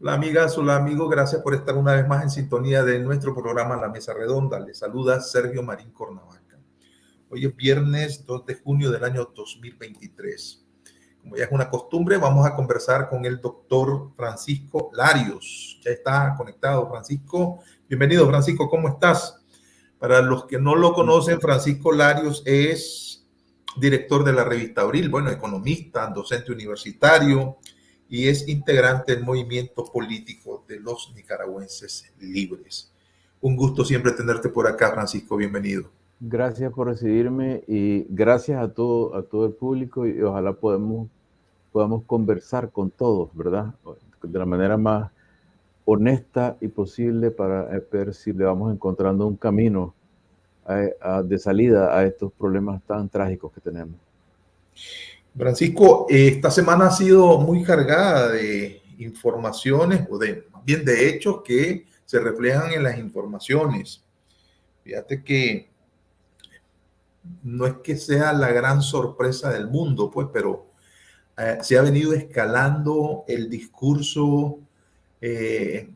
Hola amigas, hola amigos, gracias por estar una vez más en sintonía de nuestro programa La Mesa Redonda. Les saluda Sergio Marín Cornavaca. Hoy es viernes 2 de junio del año 2023. Como ya es una costumbre, vamos a conversar con el doctor Francisco Larios. Ya está conectado Francisco. Bienvenido Francisco, ¿cómo estás? Para los que no lo conocen, Francisco Larios es director de la revista Abril, bueno, economista, docente universitario, y es integrante del movimiento político de los nicaragüenses libres. Un gusto siempre tenerte por acá, Francisco, bienvenido. Gracias por recibirme y gracias a todo el público y ojalá podamos conversar con todos, ¿verdad? De la manera más honesta y posible para ver si le vamos encontrando un camino de salida a estos problemas tan trágicos que tenemos. Francisco, esta semana ha sido muy cargada de informaciones, o más bien de hechos que se reflejan en las informaciones. Fíjate que no es que sea la gran sorpresa del mundo, pues, pero se ha venido escalando el discurso de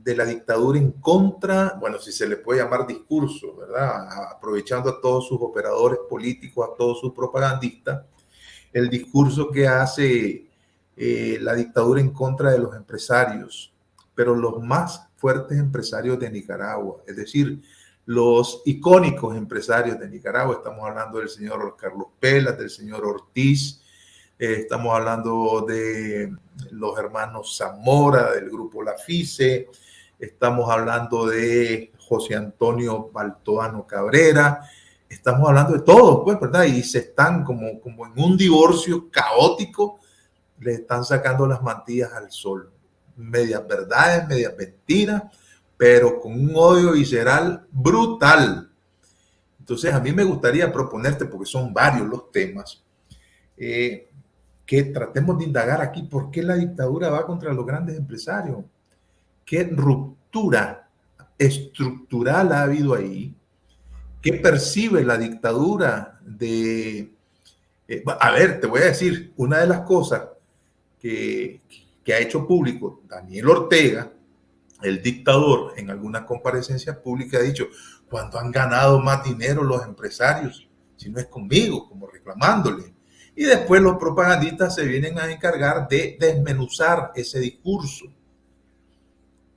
la dictadura en contra, bueno, si se le puede llamar discurso, ¿verdad? Aprovechando a todos sus operadores políticos, a todos sus propagandistas, el discurso que hace la dictadura en contra de los empresarios, pero los más fuertes empresarios de Nicaragua, es decir, los icónicos empresarios de Nicaragua. Estamos hablando del señor Carlos Pelas, del señor Ortiz, estamos hablando de los hermanos Zamora, del grupo La FICE, estamos hablando de José Antonio Baltoano Cabrera. Estamos hablando de todo, pues, ¿verdad? Y se están como en un divorcio caótico, le están sacando las mantillas al sol. Medias verdades, medias mentiras, pero con un odio visceral brutal. Entonces, a mí me gustaría proponerte, porque son varios los temas, que tratemos de indagar aquí por qué la dictadura va contra los grandes empresarios. ¿Qué ruptura estructural ha habido ahí? ¿Qué percibe la dictadura de... a ver, te voy a decir, una de las cosas que ha hecho público Daniel Ortega, el dictador, en alguna comparecencia pública ha dicho, ¿cuándo han ganado más dinero los empresarios? Si no es conmigo, como reclamándole. Y después los propagandistas se vienen a encargar de desmenuzar ese discurso.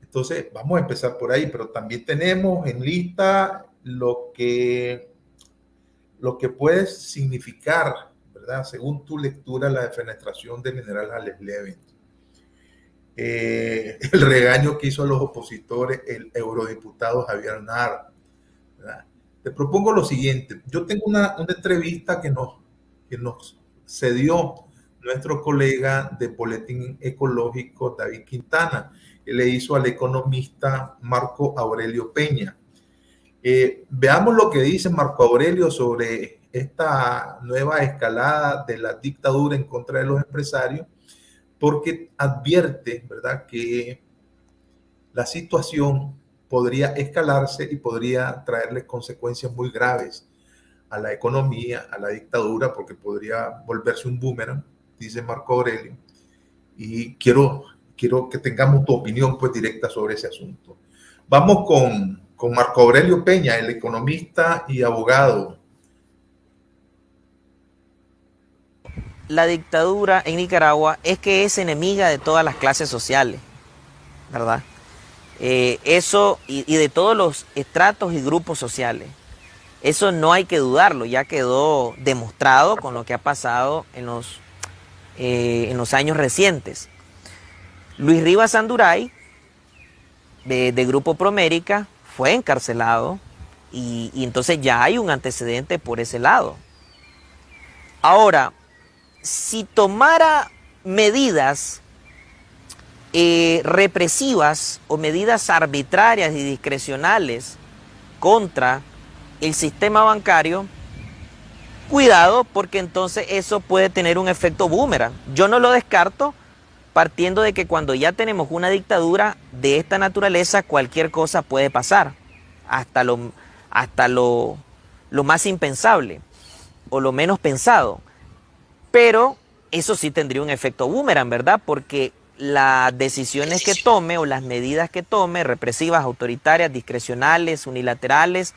Entonces, vamos a empezar por ahí, pero también tenemos en lista lo que puede significar, ¿verdad? Según tu lectura, la defenestración del general Alex Levin. El regaño que hizo a los opositores el eurodiputado Javier Nar, ¿verdad? Te propongo lo siguiente. Yo tengo una entrevista que nos cedió nuestro colega de Boletín Ecológico, David Quintana, que le hizo al economista Marco Aurelio Peña. Veamos lo que dice Marco Aurelio sobre esta nueva escalada de la dictadura en contra de los empresarios, porque advierte, ¿verdad?, que la situación podría escalarse y podría traerle consecuencias muy graves a la economía, a la dictadura, porque podría volverse un boomerang, dice Marco Aurelio. Y quiero que tengamos tu opinión, pues, directa sobre ese asunto. Vamos con Marco Aurelio Peña, el economista y abogado. La dictadura en Nicaragua es que es enemiga de todas las clases sociales. ¿verdad? Eso y de todos los estratos y grupos sociales. Eso no hay que dudarlo, ya quedó demostrado con lo que ha pasado en los años recientes. Luis Rivas Anduray, de Grupo Promérica, fue encarcelado y entonces ya hay un antecedente por ese lado. Ahora, si tomara medidas represivas o medidas arbitrarias y discrecionales contra el sistema bancario, cuidado, porque entonces eso puede tener un efecto boomerang. Yo no lo descarto, partiendo de que cuando ya tenemos una dictadura de esta naturaleza, cualquier cosa puede pasar, hasta lo más impensable o lo menos pensado. Pero eso sí tendría un efecto boomerang, ¿verdad? Porque las decisiones que tome o las medidas que tome, represivas, autoritarias, discrecionales, unilaterales,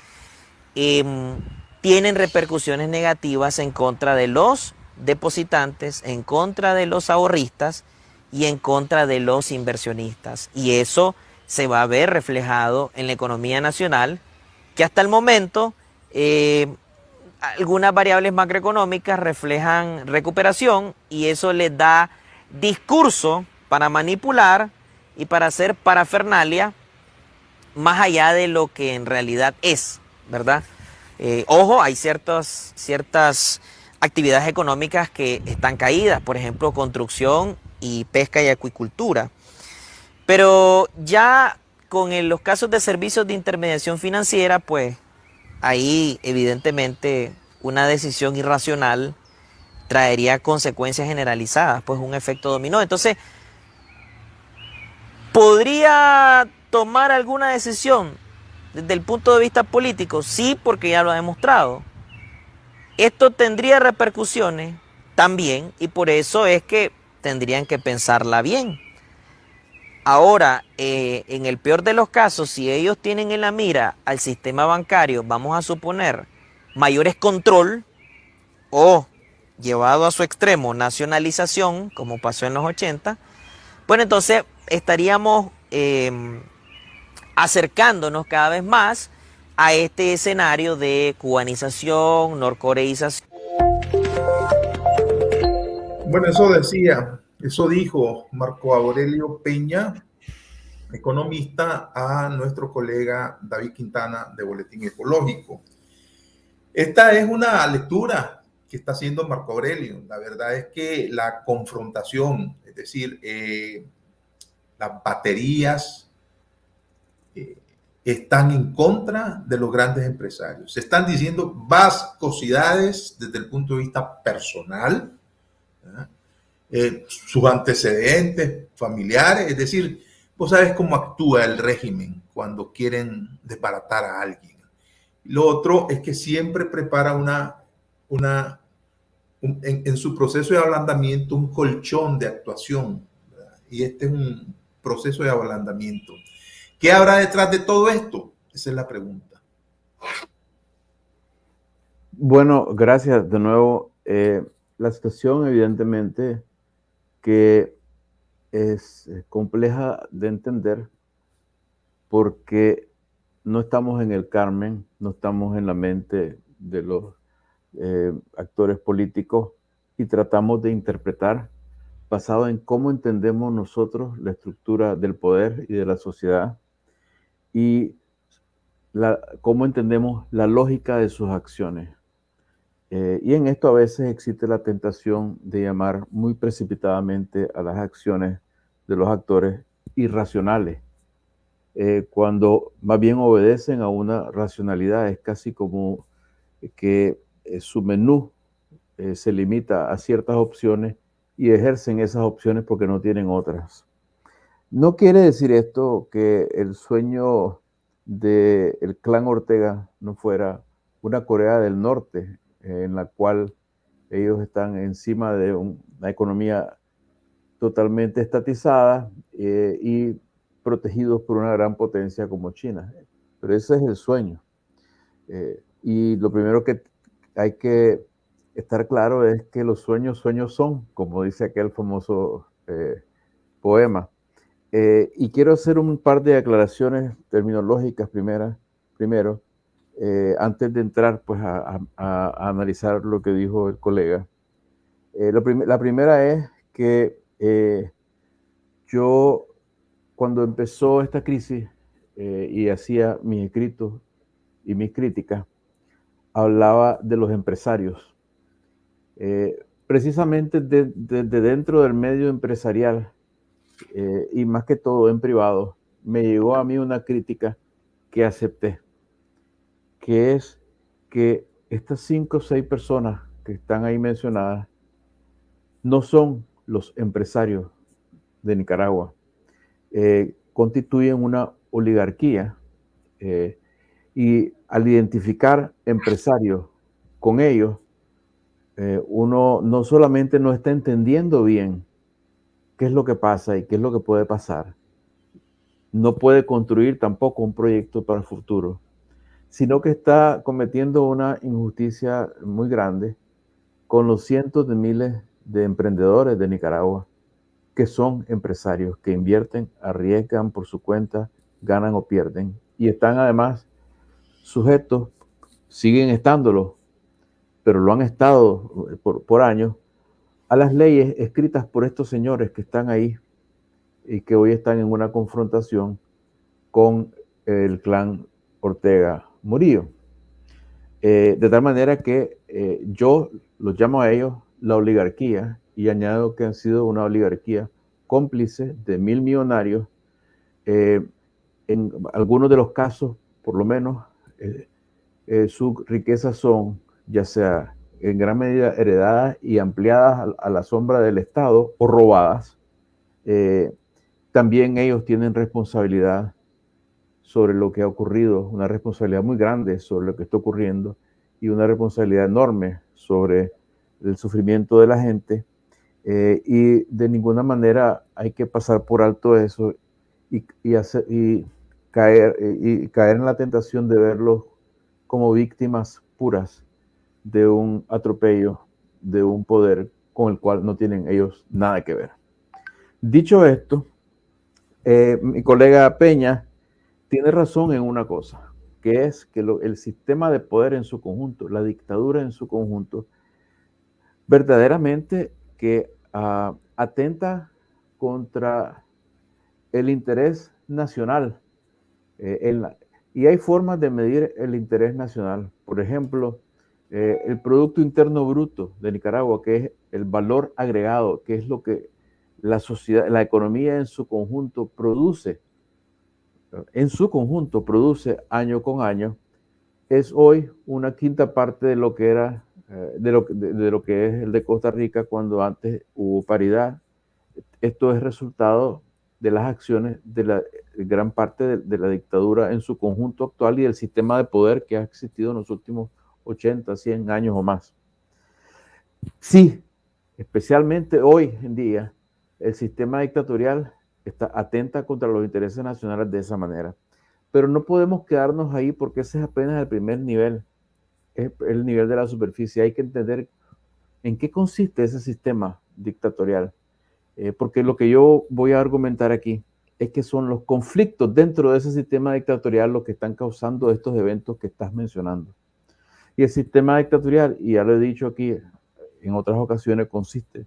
tienen repercusiones negativas en contra de los depositantes, en contra de los ahorristas y en contra de los inversionistas. Y eso se va a ver reflejado en la economía nacional, que hasta el momento algunas variables macroeconómicas reflejan recuperación y eso les da discurso para manipular y para hacer parafernalia más allá de lo que en realidad es, ¿verdad? Ojo, hay ciertas actividades económicas que están caídas, por ejemplo, construcción y pesca y acuicultura. Pero ya con los casos de servicios de intermediación financiera, pues ahí evidentemente una decisión irracional traería consecuencias generalizadas, pues un efecto dominó. Entonces, ¿podría tomar alguna decisión desde el punto de vista político? Sí, porque ya lo ha demostrado. Esto tendría repercusiones también y por eso es que tendrían que pensarla bien. Ahora, en el peor de los casos, si ellos tienen en la mira al sistema bancario, vamos a suponer, mayores control o llevado a su extremo nacionalización, como pasó en los 80, bueno, entonces estaríamos acercándonos cada vez más a este escenario de cubanización, norcoreización. Bueno, eso dijo Marco Aurelio Peña, economista, a nuestro colega David Quintana de Boletín Ecológico. Esta es una lectura que está haciendo Marco Aurelio. La verdad es que la confrontación, es decir, las baterías están en contra de los grandes empresarios. Se están diciendo vascosidades desde el punto de vista personal, sus antecedentes familiares, es decir, vos sabes cómo actúa el régimen cuando quieren desbaratar a alguien. Lo otro es que siempre prepara en su proceso de ablandamiento un colchón de actuación, ¿verdad? Y este es un proceso de ablandamiento. ¿Qué habrá detrás de todo esto? Esa es la pregunta. Bueno, gracias de nuevo. La situación evidentemente que es compleja de entender porque no estamos en el Carmen, no estamos en la mente de los actores políticos y tratamos de interpretar basado en cómo entendemos nosotros la estructura del poder y de la sociedad y cómo entendemos la lógica de sus acciones. Y en esto a veces existe la tentación de llamar muy precipitadamente a las acciones de los actores irracionales, cuando más bien obedecen a una racionalidad. Es casi como que su menú se limita a ciertas opciones y ejercen esas opciones porque no tienen otras. No quiere decir esto que el sueño del clan Ortega no fuera una Corea del Norte, en la cual ellos están encima de una economía totalmente estatizada y protegidos por una gran potencia como China. Pero ese es el sueño. Y lo primero que hay que estar claro es que los sueños, sueños son, como dice aquel famoso poema. Y quiero hacer un par de aclaraciones terminológicas primero, antes de entrar pues, a analizar lo que dijo el colega. La primera es que yo, cuando empezó esta crisis y hacía mis escritos y mis críticas, hablaba de los empresarios. Precisamente de dentro del medio empresarial, y más que todo en privado, me llegó a mí una crítica que acepté, que es que estas 5 o 6 personas que están ahí mencionadas no son los empresarios de Nicaragua. Constituyen una oligarquía, y al identificar empresarios con ellos, uno no solamente no está entendiendo bien qué es lo que pasa y qué es lo que puede pasar, no puede construir tampoco un proyecto para el futuro, sino que está cometiendo una injusticia muy grande con los cientos de miles de emprendedores de Nicaragua que son empresarios, que invierten, arriesgan por su cuenta, ganan o pierden, y están además sujetos, siguen estándolo, pero lo han estado por años, a las leyes escritas por estos señores que están ahí y que hoy están en una confrontación con el clan Ortega Murillo. De tal manera que yo los llamo a ellos la oligarquía, y añado que han sido una oligarquía cómplice de 1000 millonarios. En algunos de los casos, por lo menos, sus riquezas son ya sea en gran medida heredadas y ampliadas a la sombra del Estado o robadas. También ellos tienen responsabilidad sobre lo que ha ocurrido, una responsabilidad muy grande sobre lo que está ocurriendo y una responsabilidad enorme sobre el sufrimiento de la gente, y de ninguna manera hay que pasar por alto eso y caer en la tentación de verlos como víctimas puras de un atropello, de un poder con el cual no tienen ellos nada que ver. Dicho esto, mi colega Peña tiene razón en una cosa, que es que el sistema de poder en su conjunto, la dictadura en su conjunto, verdaderamente que atenta contra el interés nacional. Y hay formas de medir el interés nacional. Por ejemplo, el Producto Interno Bruto de Nicaragua, que es el valor agregado, que es lo que la sociedad, la economía en su conjunto produce año con año, es hoy una quinta parte de lo que era, de lo que es el de Costa Rica cuando antes hubo paridad. Esto es resultado de las acciones de la gran parte de la dictadura en su conjunto actual y del sistema de poder que ha existido en los últimos 80, 100 años o más. Sí, especialmente hoy en día, el sistema dictatorial atenta contra los intereses nacionales de esa manera. Pero no podemos quedarnos ahí porque ese es apenas el primer nivel, es el nivel de la superficie. Hay que entender en qué consiste ese sistema dictatorial, porque lo que yo voy a argumentar aquí es que son los conflictos dentro de ese sistema dictatorial los que están causando estos eventos que estás mencionando. Y el sistema dictatorial, y ya lo he dicho aquí en otras ocasiones, consiste,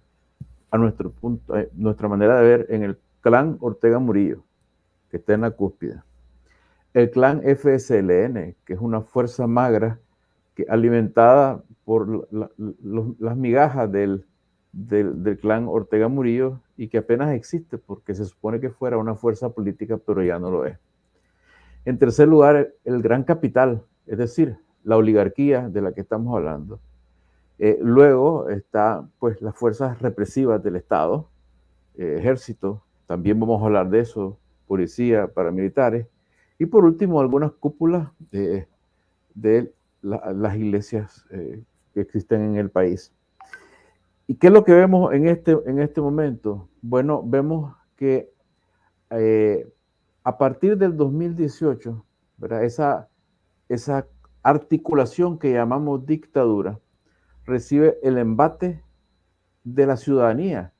a nuestra manera de ver, en el clan Ortega Murillo, que está en la cúspide. El clan FSLN, que es una fuerza magra que alimentada por las migajas del clan Ortega Murillo y que apenas existe porque se supone que fuera una fuerza política, pero ya no lo es. En tercer lugar, el gran capital, es decir, la oligarquía de la que estamos hablando. Luego está pues las fuerzas represivas del Estado, ejército, también vamos a hablar de eso, policía, paramilitares, y por último algunas cúpulas de las iglesias que existen en el país. ¿Y qué es lo que vemos en este momento? Bueno, vemos que a partir del 2018, ¿verdad? Esa articulación que llamamos dictadura recibe el embate de la ciudadanía,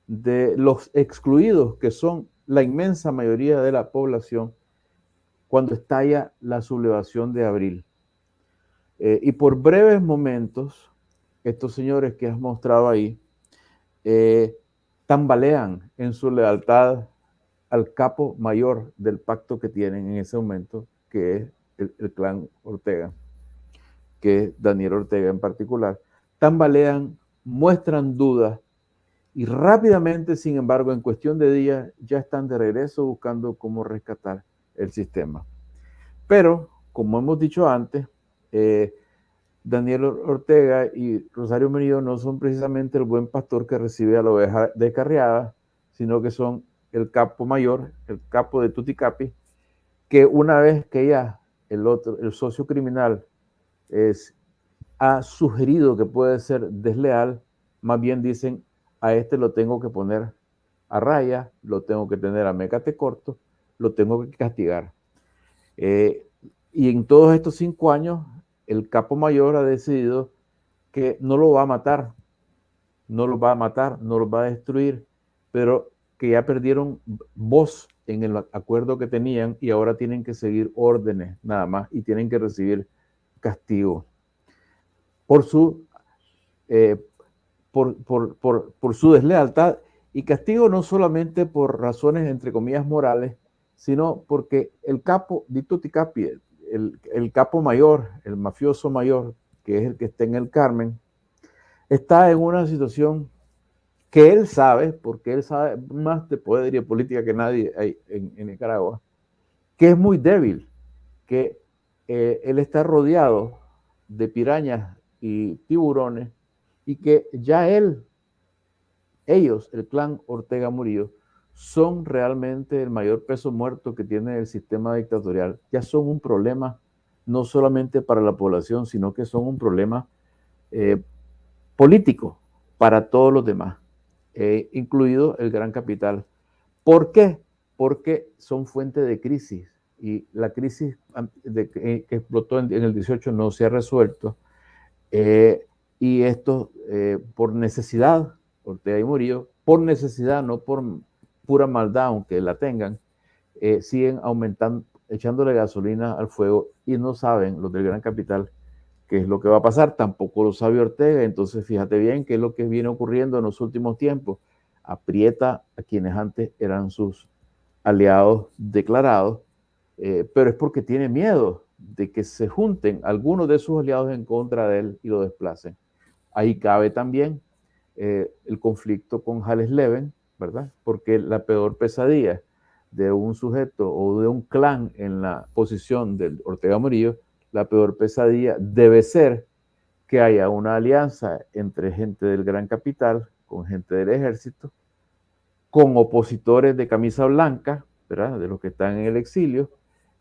de los excluidos, que son la inmensa mayoría de la población cuando estalla la sublevación de abril. Y por breves momentos, estos señores que has mostrado ahí tambalean en su lealtad al capo mayor del pacto que tienen en ese momento, que es el clan Ortega, que es Daniel Ortega en particular. Tambalean, muestran dudas y rápidamente, sin embargo, en cuestión de días, ya están de regreso buscando cómo rescatar el sistema. Pero, como hemos dicho antes, Daniel Ortega y Rosario Murillo no son precisamente el buen pastor que recibe a la oveja descarriada, sino que son el capo mayor, el capo de Tuticapi, que una vez que ya el socio criminal ha sugerido que puede ser desleal, más bien dicen, a este lo tengo que poner a raya, lo tengo que tener a mecate corto, lo tengo que castigar. Y en todos estos 5 años, el capo mayor ha decidido que no lo va a matar, no lo va a destruir, pero que ya perdieron voz en el acuerdo que tenían y ahora tienen que seguir órdenes nada más y tienen que recibir castigo por su deslealtad, y castigo no solamente por razones entre comillas morales, sino porque el capo di Tuticapi, el capo mayor, el mafioso mayor, que es el que está en el Carmen, está en una situación que él sabe, porque él sabe más de poder y política que nadie hay en Nicaragua, que es muy débil, que él está rodeado de pirañas y tiburones, y que ya ellos, el clan Ortega Murillo, son realmente el mayor peso muerto que tiene el sistema dictatorial. Ya son un problema no solamente para la población, sino que son un problema político para todos los demás, incluido el gran capital. ¿Por qué? Porque son fuente de crisis, y la crisis que explotó en el 18 no se ha resuelto, y esto por necesidad, Ortega y Murillo, por necesidad, no por pura maldad, aunque la tengan, siguen aumentando, echándole gasolina al fuego, y no saben los del gran capital qué es lo que va a pasar, tampoco lo sabe Ortega. Entonces fíjate bien qué es lo que viene ocurriendo en los últimos tiempos. Aprieta a quienes antes eran sus aliados declarados, pero es porque tiene miedo de que se junten algunos de sus aliados en contra de él y lo desplacen. Ahí cabe también el conflicto con Jales Leven, ¿verdad? Porque la peor pesadilla de un sujeto o de un clan en la posición de Ortega Murillo, la peor pesadilla debe ser que haya una alianza entre gente del gran capital con gente del ejército, con opositores de camisa blanca, ¿verdad?, de los que están en el exilio,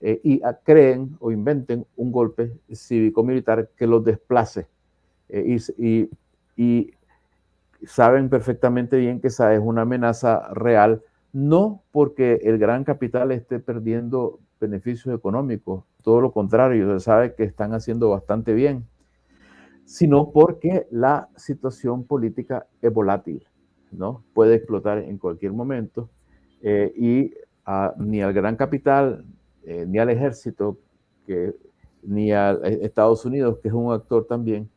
y creen o inventen un golpe cívico-militar que los desplace. Y saben perfectamente bien que esa es una amenaza real, no porque el gran capital esté perdiendo beneficios económicos, todo lo contrario, se sabe que están haciendo bastante bien, sino porque la situación política es volátil, ¿no? Puede explotar en cualquier momento, y ni al gran capital, ni al ejército, ni a Estados Unidos, que es un actor también,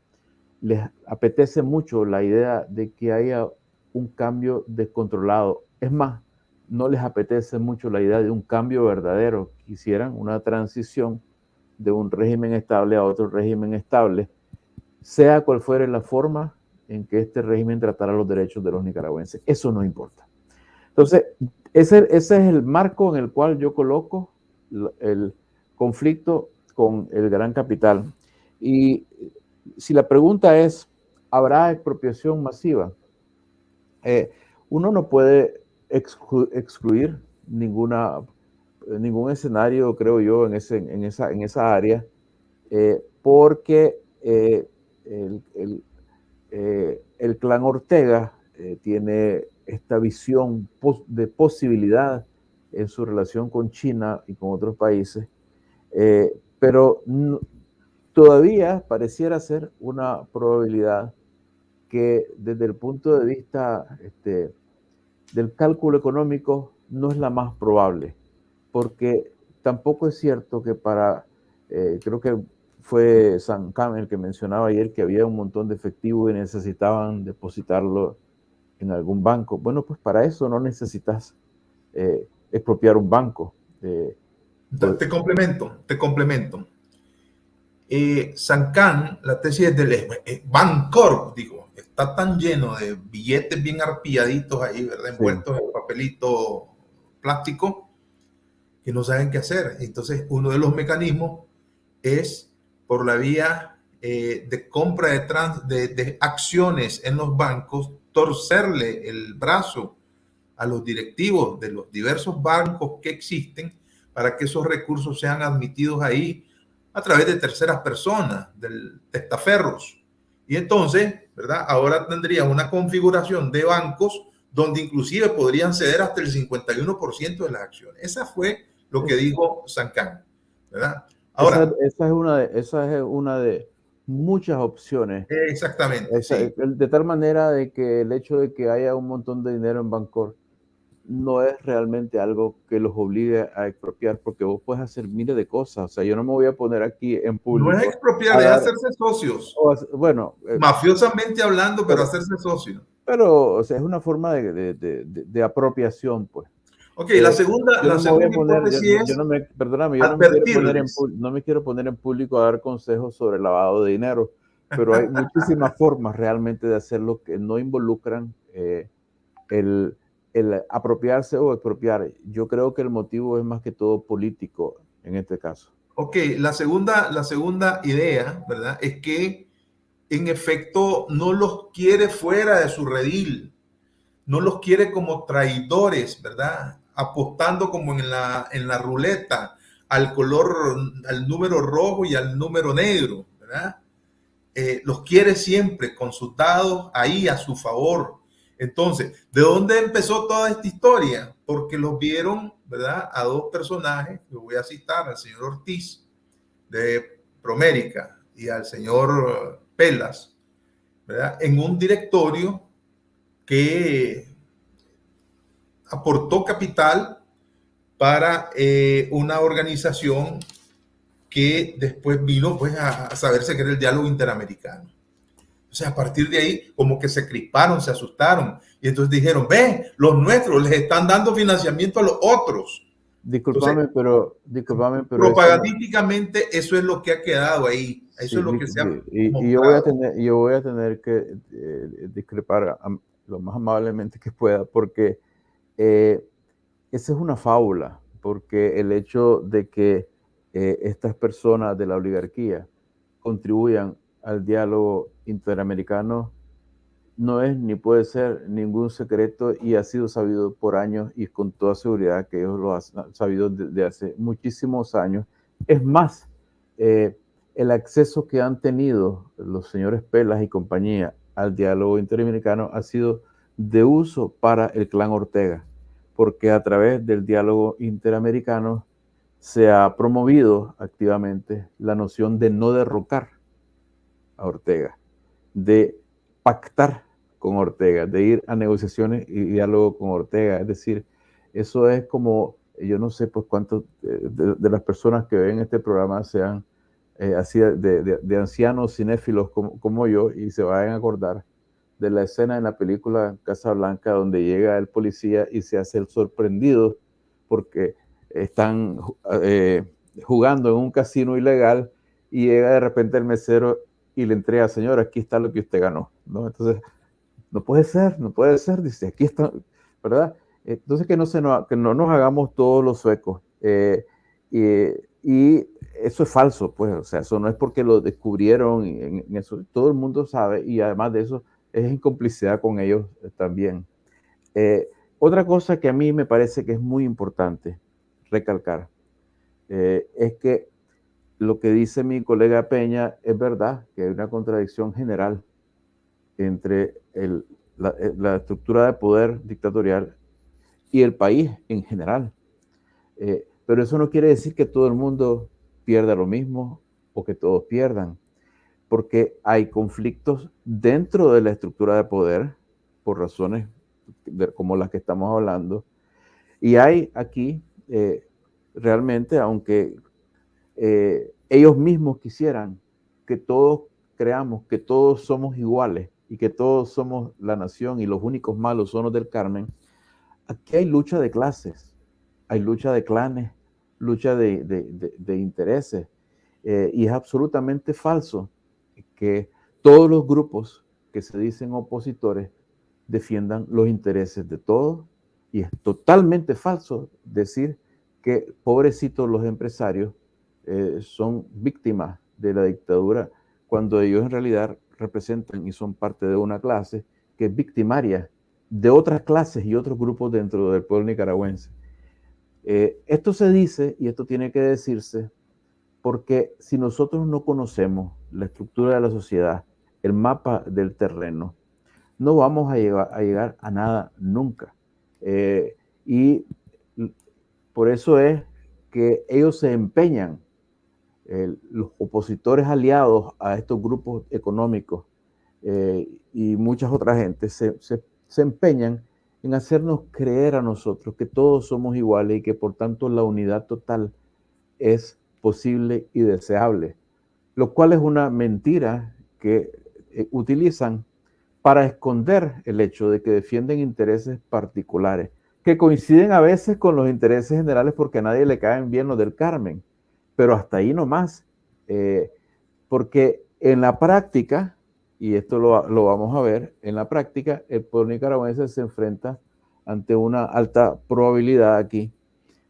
les apetece mucho la idea de que haya un cambio descontrolado. Es más, no les apetece mucho la idea de un cambio verdadero. Quisieran una transición de un régimen estable a otro régimen estable, sea cual fuere la forma en que este régimen tratara los derechos de los nicaragüenses. Eso no importa. Entonces, ese es el marco en el cual yo coloco el conflicto con el gran capital. Y si la pregunta es, ¿habrá expropiación masiva? Uno no puede excluir ningún escenario, creo yo, en esa área, porque el clan Ortega tiene esta visión de posibilidad en su relación con China y con otros países, pero todavía pareciera ser una probabilidad que desde el punto de vista del cálculo económico no es la más probable, porque tampoco es cierto que creo que fue San Cam el que mencionaba ayer que había un montón de efectivo y necesitaban depositarlo en algún banco. Bueno, pues para eso no necesitas expropiar un banco. Te complemento. Sancan, la tesis del Bancorp, digo, está tan lleno de billetes bien arpilladitos ahí, ¿verdad? Envueltos en papelito plástico, que no saben qué hacer. Entonces, uno de los mecanismos es por la vía de compra de acciones en los bancos, torcerle el brazo a los directivos de los diversos bancos que existen para que esos recursos sean admitidos ahí a través de terceras personas, del testaferros. Y entonces, ¿verdad? Ahora tendría una configuración de bancos donde inclusive podrían ceder hasta el 51% de las acciones. Esa fue lo que dijo Sancan, ¿verdad? Ahora, esa es una de muchas opciones. Exactamente, sí. De tal manera de que el hecho de que haya un montón de dinero en Bancorp no es realmente algo que los obligue a expropiar, porque vos puedes hacer miles de cosas. O sea, yo no me voy a poner aquí en público. No es expropiar, es hacerse socios. Bueno, mafiosamente hablando, pero hacerse socio. Pero, o sea, es una forma de apropiación, pues. Ok, la segunda hipótesis es perdóname, yo no me quiero poner en público a dar consejos sobre lavado de dinero, pero hay muchísimas formas realmente de hacerlo que no involucran el apropiarse o expropiar. Yo creo que el motivo es más que todo político en este caso. Ok, la segunda idea, ¿verdad? Es que en efecto no los quiere fuera de su redil, no los quiere como traidores, ¿verdad? Apostando como en la ruleta al número rojo y al número negro, ¿verdad? Los quiere siempre con sus dados ahí a su favor. Entonces, ¿de dónde empezó toda esta historia? Porque los vieron, ¿verdad? A dos personajes, lo voy a citar, al señor Ortiz de Promérica y al señor Pelas, ¿verdad? En un directorio que aportó capital para una organización que después vino pues a saberse que era el diálogo interamericano. O sea, a partir de ahí como que se crisparon, se asustaron y entonces dijeron, ve, los nuestros les están dando financiamiento a los otros. Disculpame, pero propagandísticamente eso es lo que ha quedado ahí. Eso es lo que se ha y yo voy a tener que discrepar lo más amablemente que pueda, porque esa es una fábula, porque el hecho de que estas personas de la oligarquía contribuyan al diálogo interamericano no es ni puede ser ningún secreto y ha sido sabido por años y con toda seguridad que ellos lo han sabido desde hace muchísimos años. Es más, el acceso que han tenido los señores Pelas y compañía al diálogo interamericano ha sido de uso para el clan Ortega, porque a través del diálogo interamericano se ha promovido activamente la noción de no derrocar a Ortega, de pactar con Ortega, de ir a negociaciones y diálogo con Ortega. Es decir, eso es como, yo no sé pues cuántos de las personas que ven este programa sean así de ancianos cinéfilos como yo y se vayan a acordar de la escena en la película Casablanca donde llega el policía y se hace el sorprendido porque están jugando en un casino ilegal y llega de repente el mesero y le entrega, señor, aquí está lo que usted ganó, ¿no? Entonces, no puede ser, dice, aquí está, ¿verdad? Entonces, que no nos hagamos todos los suecos. Y eso es falso, pues, o sea, eso no es porque lo descubrieron, en eso todo el mundo sabe, y además de eso, es en complicidad con ellos también. Otra cosa que a mí me parece que es muy importante recalcar, es que lo que dice mi colega Peña es verdad, que hay una contradicción general entre la estructura de poder dictatorial y el país en general. Pero eso no quiere decir que todo el mundo pierda lo mismo o que todos pierdan, porque hay conflictos dentro de la estructura de poder por razones como las que estamos hablando, Y hay aquí realmente, aunque ellos mismos quisieran que todos creamos que todos somos iguales y que todos somos la nación y los únicos malos son los del Carmen, aquí hay lucha de clases, hay lucha de clanes, lucha de intereses. Y es absolutamente falso que todos los grupos que se dicen opositores defiendan los intereses de todos. Y es totalmente falso decir que pobrecitos los empresarios son víctimas de la dictadura cuando ellos en realidad representan y son parte de una clase que es victimaria de otras clases y otros grupos dentro del pueblo nicaragüense. Esto se dice y esto tiene que decirse porque si nosotros no conocemos la estructura de la sociedad, el mapa del terreno, no vamos a llegar a nada nunca. Y por eso es que ellos se empeñan, los opositores aliados a estos grupos económicos y muchas otras gentes se empeñan en hacernos creer a nosotros que todos somos iguales y que por tanto la unidad total es posible y deseable, lo cual es una mentira que utilizan para esconder el hecho de que defienden intereses particulares, que coinciden a veces con los intereses generales porque a nadie le caen bien los del Carmen, pero hasta ahí nomás, porque en la práctica, y esto lo vamos a ver, en la práctica el pueblo nicaragüense se enfrenta ante una alta probabilidad aquí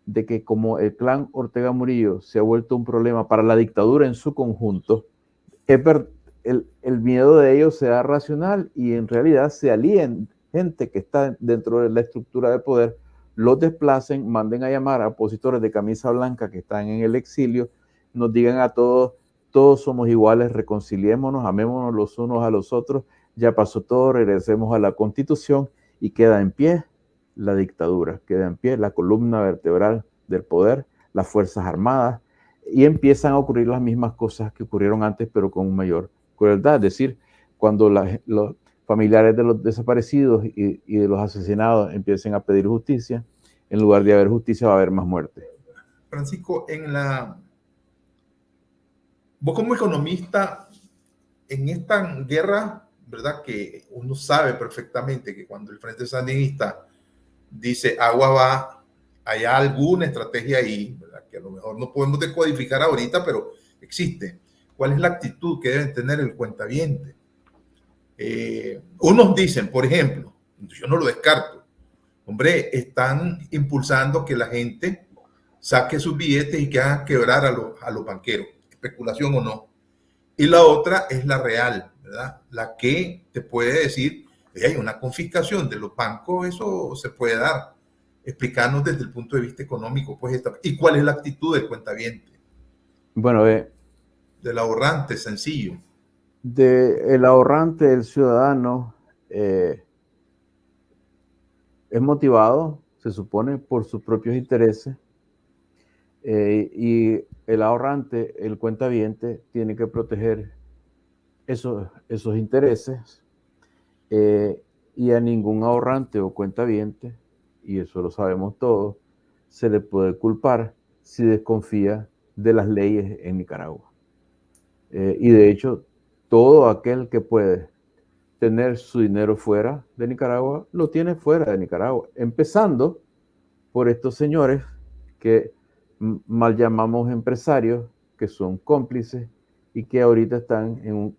de que como el clan Ortega Murillo se ha vuelto un problema para la dictadura en su conjunto, el miedo de ellos sea racional y en realidad se alíen gente que está dentro de la estructura de poder, los desplacen, manden a llamar a opositores de camisa blanca que están en el exilio, nos digan a todos, todos somos iguales, reconciliémonos, amémonos los unos a los otros, ya pasó todo, regresemos a la Constitución y queda en pie la dictadura, queda en pie la columna vertebral del poder, las Fuerzas Armadas, y empiezan a ocurrir las mismas cosas que ocurrieron antes, pero con mayor crueldad. Es decir, cuando los familiares de los desaparecidos y de los asesinados empiecen a pedir justicia, en lugar de haber justicia va a haber más muerte. Francisco, vos como economista, en esta guerra, ¿verdad? Que uno sabe perfectamente que cuando el Frente Sandinista dice agua va, hay alguna estrategia ahí, ¿verdad? Que a lo mejor no podemos decodificar ahorita, pero existe. ¿Cuál es la actitud que deben tener el cuentaviente? Unos dicen, por ejemplo, yo no lo descarto, hombre, están impulsando que la gente saque sus billetes y que hagan quebrar a los banqueros, especulación o no. Y la otra es la real, ¿verdad? La que te puede decir, hay una confiscación de los bancos, eso se puede dar. Explicarnos desde el punto de vista económico, pues, y cuál es la actitud del cuentaviente. Bueno, del ahorrante, sencillo. El ahorrante, el ciudadano, es motivado, se supone, por sus propios intereses. Y el ahorrante, el cuentaviente, tiene que proteger esos intereses. Y a ningún ahorrante o cuentaviente, y eso lo sabemos todos, se le puede culpar si desconfía de las leyes en Nicaragua. Y de hecho, todo aquel que puede tener su dinero fuera de Nicaragua, lo tiene fuera de Nicaragua, empezando por estos señores que mal llamamos empresarios, que son cómplices y que ahorita están en un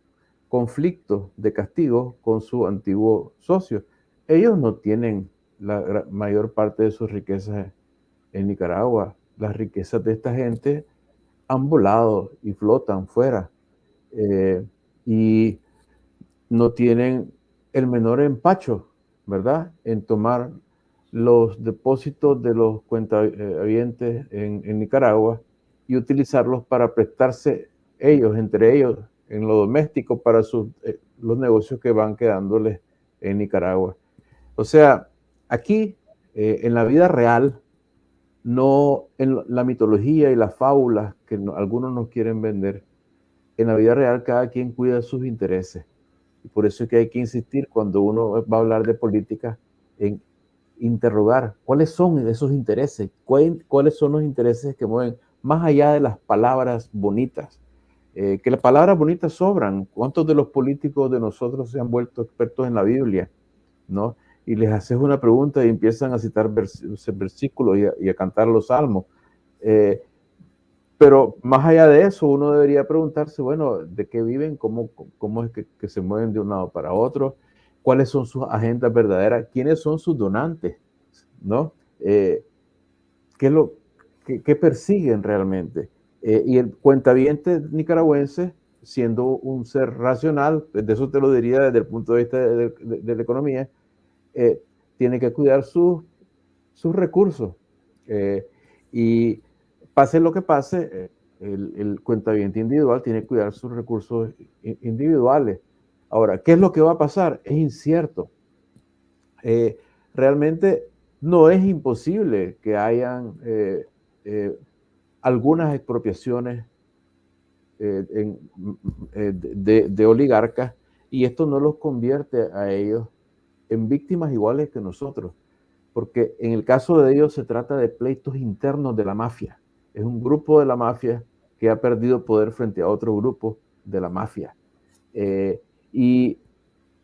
conflicto de castigo con su antiguo socio. Ellos no tienen la mayor parte de sus riquezas en Nicaragua. Las riquezas de esta gente han volado y flotan fuera y no tienen el menor empacho, ¿verdad?, en tomar los depósitos de los cuentavientes en Nicaragua y utilizarlos para prestarse ellos, entre ellos, en lo doméstico para los negocios que van quedándoles en Nicaragua. O sea, aquí, en la vida real, no en la mitología y las fábulas que algunos nos quieren vender, en la vida real cada quien cuida sus intereses. Y por eso es que hay que insistir cuando uno va a hablar de política en interrogar cuáles son esos intereses, cuáles son los intereses que mueven más allá de las palabras bonitas. Que las palabras bonitas sobran. ¿Cuántos de los políticos de nosotros se han vuelto expertos en la Biblia? ¿No? Y les haces una pregunta y empiezan a citar versículos y a cantar los salmos. Pero más allá de eso, uno debería preguntarse, bueno, ¿de qué viven? ¿Cómo es que se mueven de un lado para otro? ¿Cuáles son sus agendas verdaderas? ¿Quiénes son sus donantes? ¿No? ¿Qué persiguen realmente? Y el cuentaviente nicaragüense, siendo un ser racional, de eso te lo diría desde el punto de vista de la economía, tiene que cuidar sus recursos. Y pase lo que pase, el cuentaviente individual tiene que cuidar sus recursos individuales. Ahora, ¿qué es lo que va a pasar? Es incierto. Realmente no es imposible que hayan algunas expropiaciones de oligarcas, y esto no los convierte a ellos en víctimas iguales que nosotros, porque en el caso de ellos se trata de pleitos internos de la mafia. Es un grupo de la mafia que ha perdido poder frente a otro grupo de la mafia. Y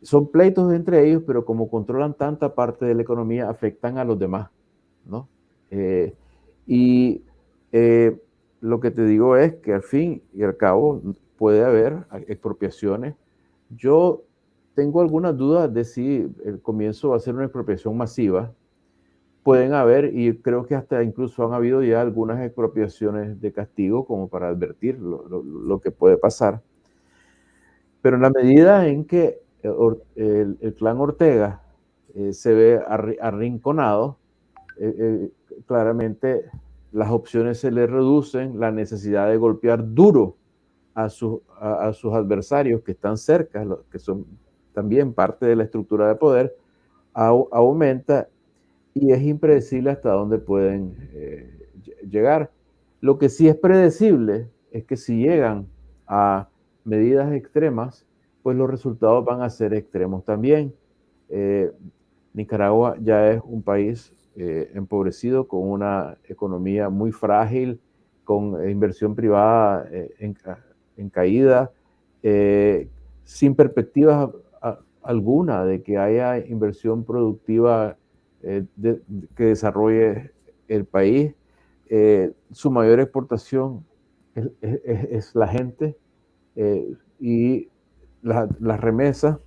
son pleitos entre ellos, pero como controlan tanta parte de la economía, afectan a los demás, ¿no? Y lo que te digo es que al fin y al cabo puede haber expropiaciones. Yo tengo algunas dudas de si el comienzo va a ser una expropiación masiva. Pueden haber, y creo que hasta incluso han habido ya algunas expropiaciones de castigo como para advertir lo que puede pasar. Pero en la medida en que el clan Ortega se ve arrinconado, claramente las opciones se le reducen, la necesidad de golpear duro a sus adversarios que están cerca, que son también parte de la estructura de poder, aumenta, y es impredecible hasta dónde pueden llegar. Lo que sí es predecible es que si llegan a medidas extremas, pues los resultados van a ser extremos también. Nicaragua ya es un país empobrecido, con una economía muy frágil, con inversión privada en caída, sin perspectivas alguna de que haya inversión productiva que desarrolle el país. Su mayor exportación es la gente, y las remesas,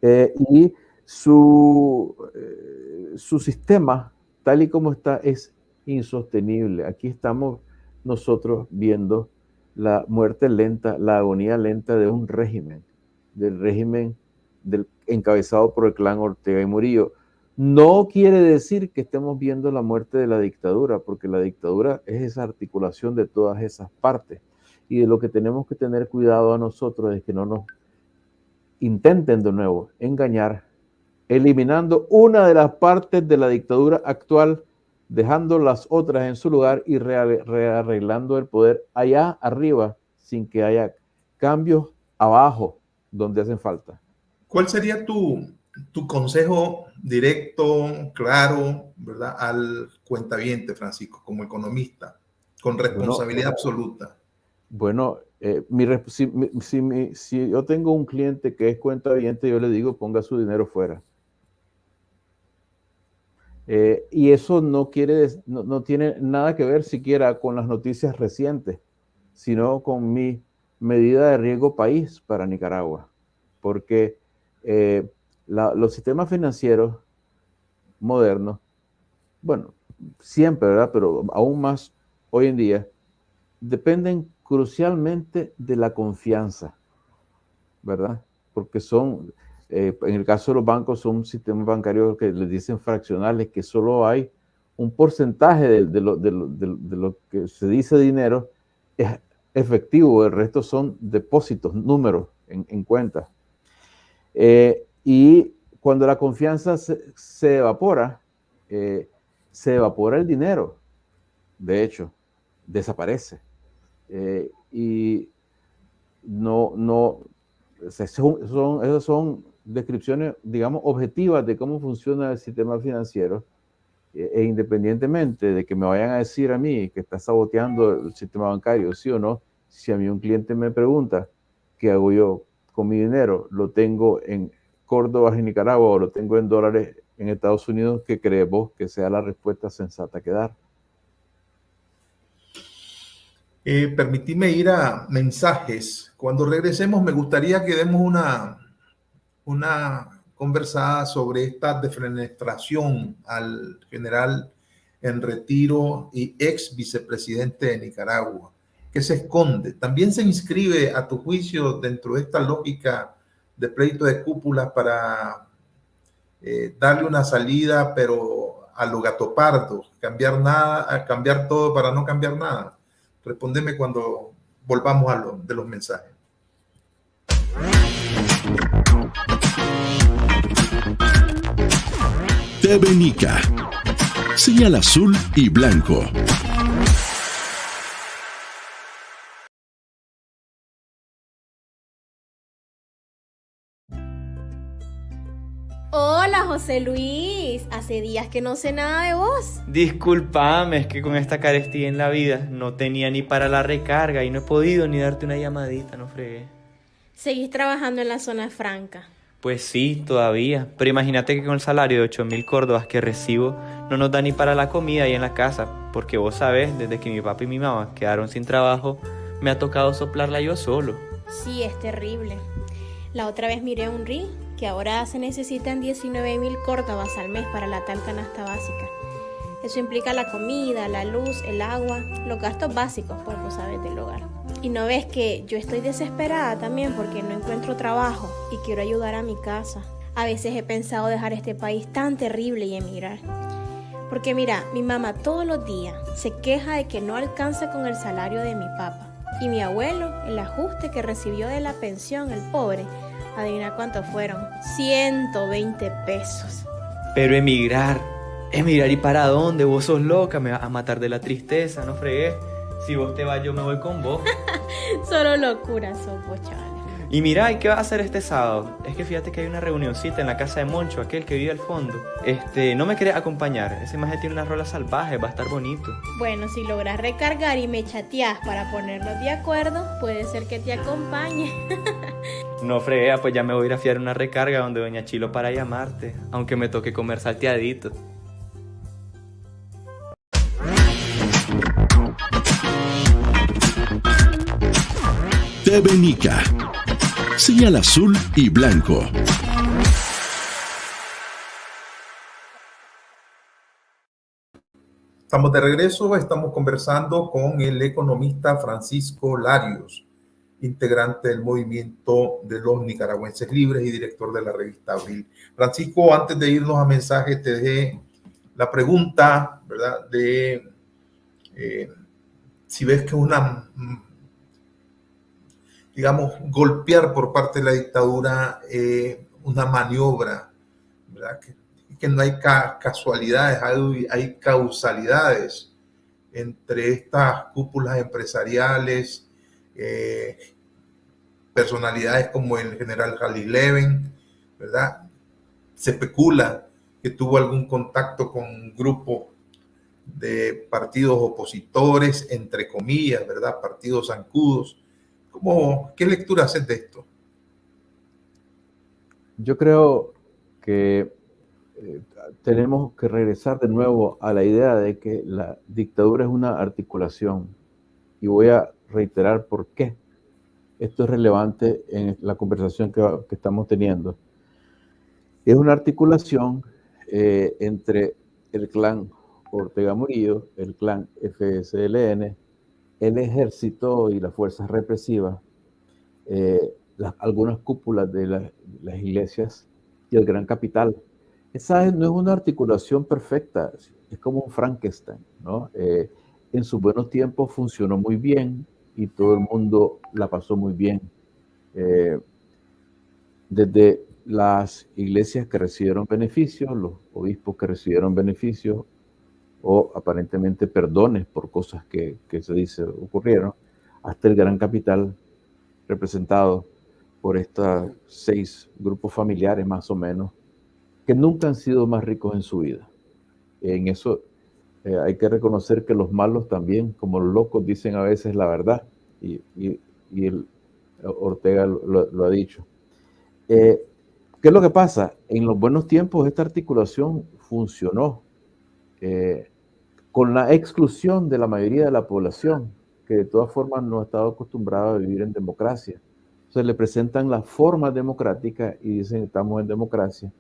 y su sistema, tal y como está, es insostenible. Aquí estamos nosotros viendo la muerte lenta, la agonía lenta de un régimen, del régimen encabezado por el clan Ortega y Murillo. No quiere decir que estemos viendo la muerte de la dictadura, porque la dictadura es esa articulación de todas esas partes. Y de lo que tenemos que tener cuidado a nosotros es que no nos intenten de nuevo engañar, eliminando una de las partes de la dictadura actual, dejando las otras en su lugar y rearreglando el poder allá arriba, sin que haya cambios abajo donde hacen falta. ¿Cuál sería tu consejo directo, claro, ¿verdad?, al cuentaviente, Francisco, como economista, con responsabilidad absoluta? Bueno, si yo tengo un cliente que es cuentaviente, yo le digo, ponga su dinero fuera. Y eso no tiene nada que ver siquiera con las noticias recientes, sino con mi medida de riesgo país para Nicaragua. Porque los sistemas financieros modernos, bueno, siempre, ¿verdad?, pero aún más hoy en día, dependen crucialmente de la confianza, ¿verdad? Porque en el caso de los bancos, son sistemas bancarios que les dicen fraccionales, que solo hay un porcentaje de lo que se dice dinero es efectivo, el resto son depósitos, números en cuentas. Y cuando la confianza se evapora el dinero, de hecho, desaparece. Y esas son descripciones, digamos, objetivas de cómo funciona el sistema financiero, e independientemente de que me vayan a decir a mí que está saboteando el sistema bancario, sí o no, si a mí un cliente me pregunta qué hago yo con mi dinero, lo tengo en Córdoba, en Nicaragua, o lo tengo en dólares en Estados Unidos, ¿qué crees vos que sea la respuesta sensata que dar? Permitime ir a mensajes. Cuando regresemos, me gustaría que demos una conversada sobre esta defenestración al general en retiro y ex vicepresidente de Nicaragua, que se esconde. También se inscribe, a tu juicio, dentro de esta lógica de pleito de cúpula para darle una salida, pero a lo gato pardo, cambiar nada, cambiar todo para no cambiar nada. Respóndeme cuando volvamos a de los mensajes. TV Nica. Señal azul y blanco. Hola, José Luis. Hace días que no sé nada de vos. Disculpame, es que con esta carestía en la vida no tenía ni para la recarga y no he podido ni darte una llamadita, no fregué. Seguís trabajando en la zona franca. Pues sí, todavía, pero imagínate que con el salario de 8.000 córdobas que recibo no nos da ni para la comida ahí en la casa, porque vos sabés, desde que mi papá y mi mamá quedaron sin trabajo, me ha tocado soplarla yo solo. Sí, es terrible. La otra vez miré un reel que ahora se necesitan 19.000 córdobas al mes para la tal canasta básica. Eso implica la comida, la luz, el agua, los gastos básicos, pues vos sabés, del hogar. Y no ves que yo estoy desesperada también porque no encuentro trabajo y quiero ayudar a mi casa. A veces he pensado dejar este país tan terrible y emigrar. Porque mira, mi mamá todos los días se queja de que no alcanza con el salario de mi papá. Y mi abuelo, el ajuste que recibió de la pensión, el pobre, adivina cuánto fueron, 120 pesos. Pero emigrar ¿y para dónde? Vos sos loca, me vas a matar de la tristeza, no fregué. Si vos te vas, yo me voy con vos. Solo locura sos vos, chaval. Y mira, ¿y qué vas a hacer este sábado? Es que fíjate que hay una reunioncita en la casa de Moncho, aquel que vive al fondo. ¿No me querés acompañar? Ese maje tiene unas rolas salvajes, va a estar bonito. Bueno, si logras recargar y me chateás para ponernos de acuerdo, puede ser que te acompañe. No frega, pues ya me voy a ir a fiar una recarga donde doña Chilo para llamarte, aunque me toque comer salteadito. TV Nica. Señal azul y blanco. Estamos de regreso, estamos conversando con el economista Francisco Larios, integrante del movimiento de los nicaragüenses libres y director de la revista Abril. Francisco, antes de irnos a mensajes, te dejé la pregunta, ¿verdad? De si ves que digamos, golpear por parte de la dictadura una maniobra, ¿verdad? Que no hay casualidades, hay causalidades entre estas cúpulas empresariales, personalidades como el general Jalil Leven, ¿verdad? Se especula que tuvo algún contacto con un grupo de partidos opositores, entre comillas, ¿verdad? Partidos zancudos. ¿Qué lectura haces de esto? Yo creo que tenemos que regresar de nuevo a la idea de que la dictadura es una articulación. Y voy a reiterar por qué esto es relevante en la conversación que estamos teniendo. Es una articulación entre el clan Ortega Murillo, el clan FSLN, el ejército y las fuerzas represivas, algunas cúpulas de las iglesias y el gran capital. Esa no es una articulación perfecta, es como un Frankenstein, ¿no? En sus buenos tiempos funcionó muy bien y todo el mundo la pasó muy bien. Desde las iglesias que recibieron beneficios, los obispos que recibieron beneficios o aparentemente perdones por cosas que se dice ocurrieron, hasta el gran capital representado por estos 6 grupos familiares más o menos, que nunca han sido más ricos en su vida. En eso hay que reconocer que los malos también, como los locos, dicen a veces la verdad, y Ortega lo ha dicho. ¿Qué es lo que pasa? En los buenos tiempos esta articulación funcionó con la exclusión de la mayoría de la población, que de todas formas no ha estado acostumbrada a vivir en democracia. Entonces le presentan la forma democrática y dicen estamos en democracia.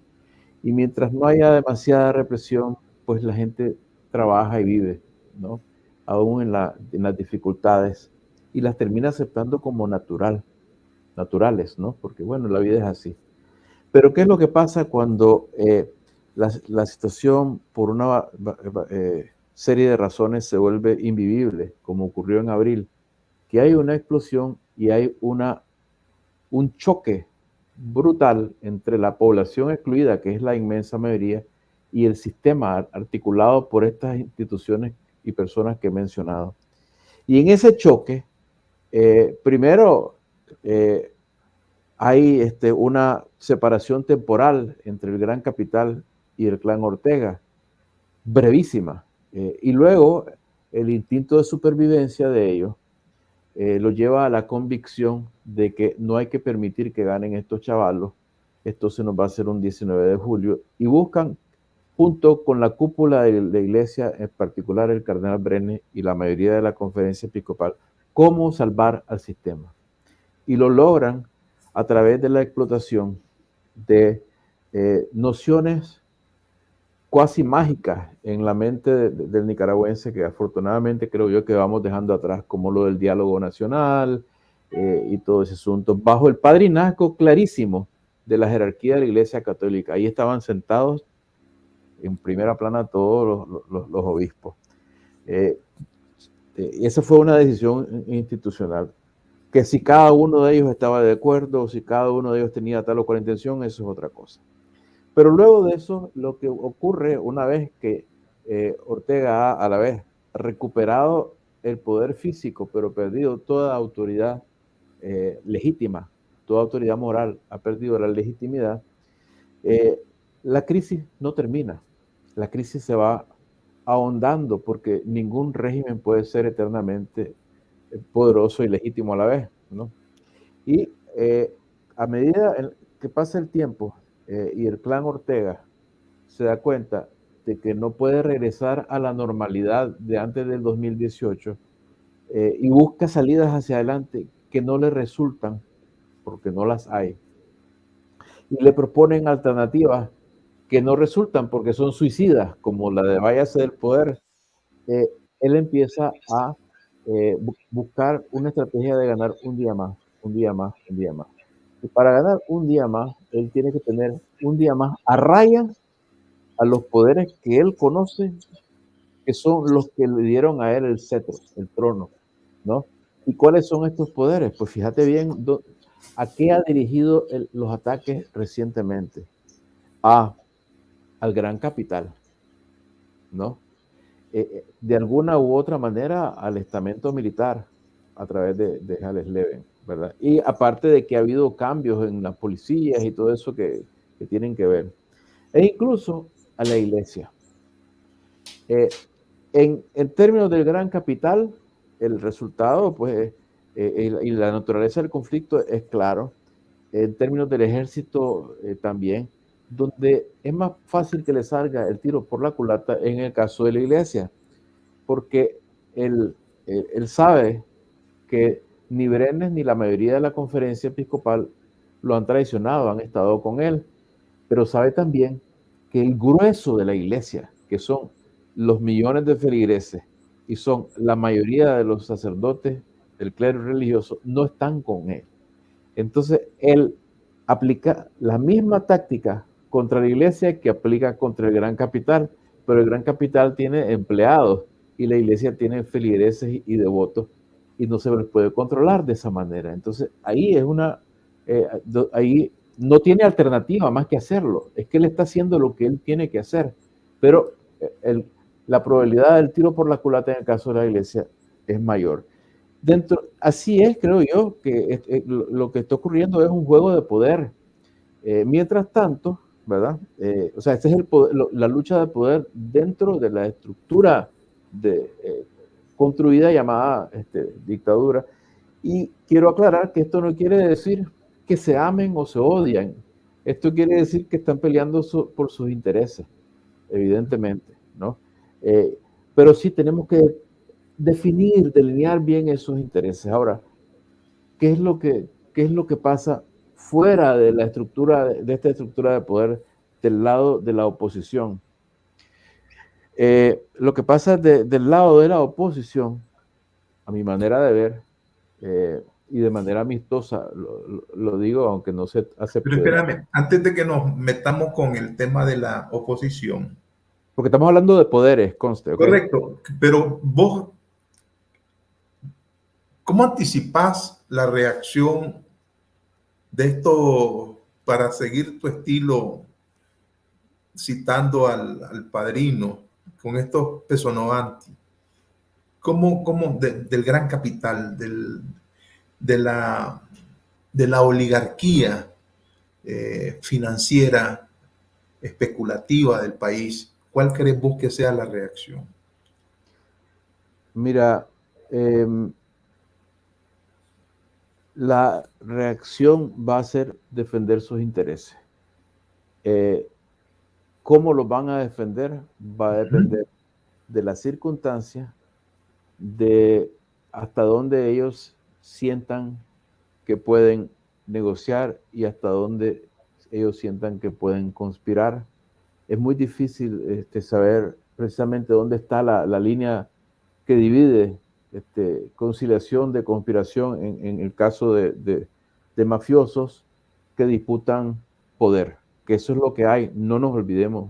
Y mientras no haya demasiada represión, pues la gente trabaja y vive, ¿no? Aún en las dificultades, y las termina aceptando como naturales, ¿no? Porque bueno, la vida es así. Pero ¿qué es lo que pasa cuando la situación por una serie de razones se vuelve invivible, como ocurrió en abril? Que hay una explosión y hay un choque brutal entre la población excluida, que es la inmensa mayoría, y el sistema articulado por estas instituciones y personas que he mencionado. Y en ese choque, primero, hay una separación temporal entre el gran capital y el clan Ortega, brevísima. Y luego, el instinto de supervivencia de ellos lo lleva a la convicción de que no hay que permitir que ganen estos chavalos. Esto se nos va a hacer un 19 de julio. Y buscan, junto con la cúpula de la iglesia, en particular el cardenal Brenes y la mayoría de la conferencia episcopal, cómo salvar al sistema. Y lo logran a través de la explotación de nociones cuasi mágicas en la mente del nicaragüense, que afortunadamente creo yo que vamos dejando atrás, como lo del diálogo nacional y todo ese asunto, bajo el padrinazgo clarísimo de la jerarquía de la Iglesia Católica. Ahí estaban sentados en primera plana todos los obispos. Esa fue una decisión institucional. Que si cada uno de ellos estaba de acuerdo, o si cada uno de ellos tenía tal o cual intención, eso es otra cosa. Pero luego de eso, lo que ocurre una vez que Ortega ha a la vez recuperado el poder físico, pero perdido toda autoridad legítima, toda autoridad moral, ha perdido la legitimidad, la crisis no termina. La crisis se va ahondando porque ningún régimen puede ser eternamente poderoso y legítimo a la vez, ¿no? Y a medida que pasa el tiempo y el clan Ortega se da cuenta de que no puede regresar a la normalidad de antes del 2018 y busca salidas hacia adelante que no le resultan, porque no las hay, y le proponen alternativas que no resultan porque son suicidas, como la de váyase del poder, él empieza a buscar una estrategia de ganar un día más, un día más, un día más. Y para ganar un día más, él tiene que tener un día más a raya a los poderes que él conoce, que son los que le dieron a él el cetro, el trono, ¿no? ¿Y cuáles son estos poderes? Pues fíjate bien a qué ha dirigido los ataques recientemente. Al gran capital, ¿no? De alguna u otra manera al estamento militar a través de Alex Leven, ¿verdad? Y aparte de que ha habido cambios en las policías y todo eso que tienen que ver. E incluso a la iglesia. En términos del gran capital, el resultado, pues, y la naturaleza del conflicto es claro. En términos del ejército también, donde es más fácil que le salga el tiro por la culata en el caso de la iglesia, porque él sabe que ni Brenes ni la mayoría de la conferencia episcopal lo han traicionado, han estado con él, pero sabe también que el grueso de la iglesia, que son los millones de feligreses y son la mayoría de los sacerdotes del clero religioso, no están con él. Entonces él aplica la misma táctica contra la iglesia que aplica contra el gran capital, pero el gran capital tiene empleados y la iglesia tiene feligreses y devotos y no se les puede controlar de esa manera. Entonces ahí ahí no tiene alternativa más que hacerlo. Es que él está haciendo lo que él tiene que hacer, pero la probabilidad del tiro por la culata en el caso de la iglesia es mayor. Así es, creo yo, que lo que está ocurriendo es un juego de poder. Mientras tanto, ¿verdad? O sea, este es la lucha de poder dentro de la estructura construida llamada dictadura. Y quiero aclarar que esto no quiere decir que se amen o se odian. Esto quiere decir que están peleando por sus intereses, evidentemente, ¿no? Pero sí tenemos que delinear bien esos intereses. Ahora, ¿qué es lo que pasa fuera de la estructura, de esta estructura de poder del lado de la oposición? Lo que pasa del lado de la oposición, a mi manera de ver, y de manera amistosa, lo digo, aunque no se acepte. Pero espérame, antes de que nos metamos con el tema de la oposición. Porque estamos hablando de poderes, conste. ¿Okay? Correcto, pero vos, ¿cómo anticipás la reacción de esto para seguir tu estilo citando al padrino con estos personovanti? ¿Cómo del gran capital, de la oligarquía financiera especulativa del país? ¿Cuál crees vos que sea la reacción? Mira, la reacción va a ser defender sus intereses. ¿Cómo los van a defender? Va a depender de las circunstancias, de hasta dónde ellos sientan que pueden negociar y hasta dónde ellos sientan que pueden conspirar. Es muy difícil saber precisamente dónde está la línea que divide conciliación de conspiración en el caso de mafiosos que disputan poder, que eso es lo que hay. No nos olvidemos,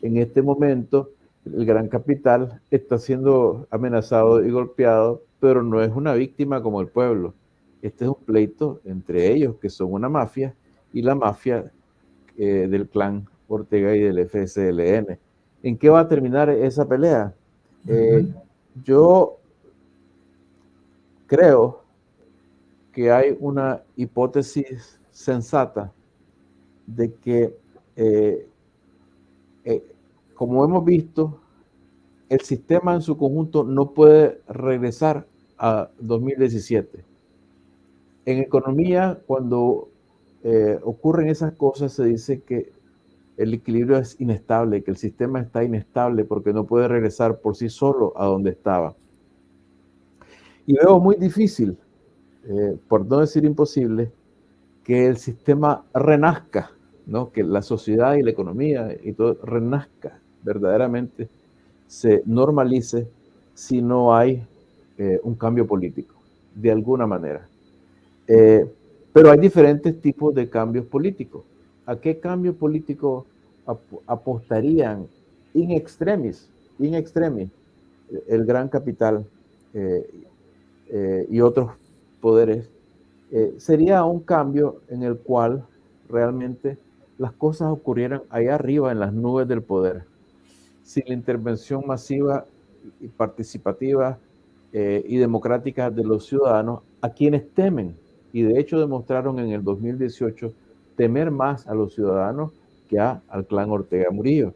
en este momento el gran capital está siendo amenazado y golpeado, pero no es una víctima como el pueblo. Este es un pleito entre ellos, que son una mafia, y la mafia del clan Ortega y del FSLN. ¿En qué va a terminar esa pelea? Yo creo que hay una hipótesis sensata de que, como hemos visto, el sistema en su conjunto no puede regresar a 2017. En economía, cuando ocurren esas cosas, se dice que el equilibrio es inestable, que el sistema está inestable porque no puede regresar por sí solo a donde estaba. Y veo muy difícil, por no decir imposible, que el sistema renazca, ¿no? Que la sociedad y la economía y todo renazca verdaderamente, se normalice si no hay un cambio político, de alguna manera. Pero hay diferentes tipos de cambios políticos. ¿A qué cambio político apostarían in extremis el gran capital y otros poderes? Sería un cambio en el cual realmente las cosas ocurrieran allá arriba en las nubes del poder, sin la intervención masiva y participativa y democrática de los ciudadanos, a quienes temen, y de hecho demostraron en el 2018 temer más a los ciudadanos que al clan Ortega Murillo.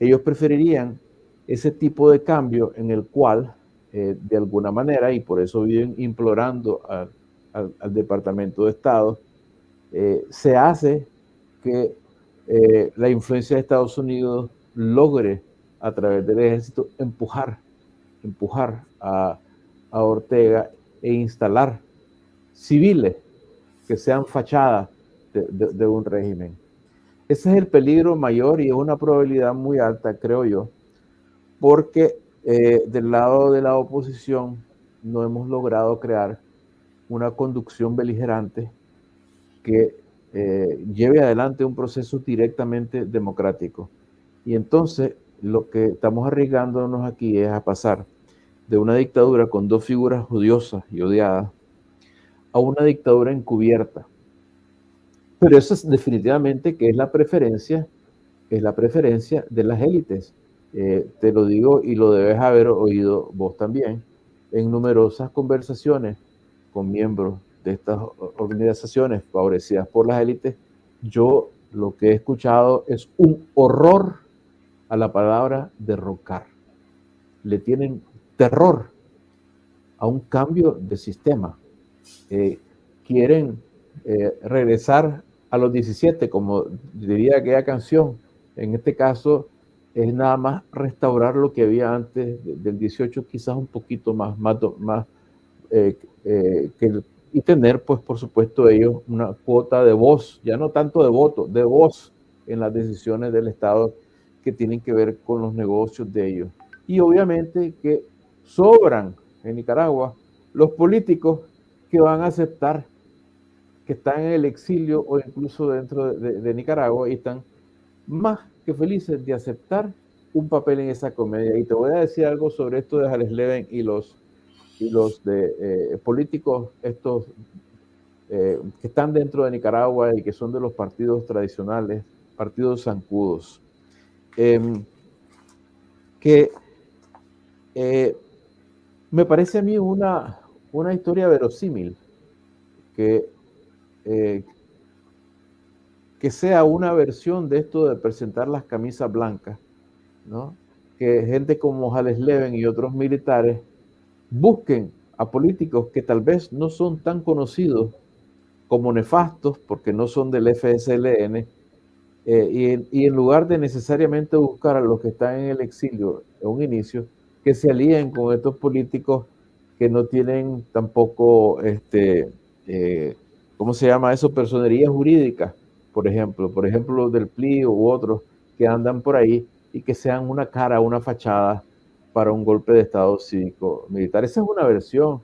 Ellos preferirían ese tipo de cambio en el cual, de alguna manera, y por eso viven implorando al Departamento de Estado, se hace que la influencia de Estados Unidos logre, a través del ejército, empujar a Ortega e instalar civiles que sean fachadas de un régimen. Ese es el peligro mayor y es una probabilidad muy alta, creo yo, porque del lado de la oposición no hemos logrado crear una conducción beligerante que lleve adelante un proceso directamente democrático. Y entonces lo que estamos arriesgándonos aquí es a pasar de una dictadura con dos figuras odiosas y odiadas a una dictadura encubierta. Pero eso es definitivamente que es la preferencia de las élites. Te lo digo y lo debes haber oído vos también. en numerosas conversaciones con miembros de estas organizaciones favorecidas por las élites, yo lo que he escuchado es un horror a la palabra derrocar. Le tienen terror a un cambio de sistema. Quieren regresar a los 17, como diría aquella canción. En este caso es nada más restaurar lo que había antes del 18, quizás un poquito más y tener, pues, por supuesto, ellos una cuota de voz, ya no tanto de voto, de voz en las decisiones del Estado que tienen que ver con los negocios de ellos. Y obviamente que sobran en Nicaragua los políticos que van a aceptar que están en el exilio o incluso dentro de Nicaragua y están más que felices de aceptar un papel en esa comedia. Y te voy a decir algo sobre esto de Alex y los políticos estos que están dentro de Nicaragua y que son de los partidos tradicionales, partidos zancudos, que me parece a mí una historia verosímil que sea una versión de esto de presentar las camisas blancas, ¿no? Que gente como Alex y otros militares busquen a políticos que tal vez no son tan conocidos como nefastos porque no son del FSLN, y en lugar de necesariamente buscar a los que están en el exilio en un inicio, que se alíen con estos políticos que no tienen tampoco, ¿cómo se llama eso? Personería jurídica, por ejemplo del PLI u otros que andan por ahí y que sean una cara, una fachada para un golpe de Estado cívico militar. Esa es una versión.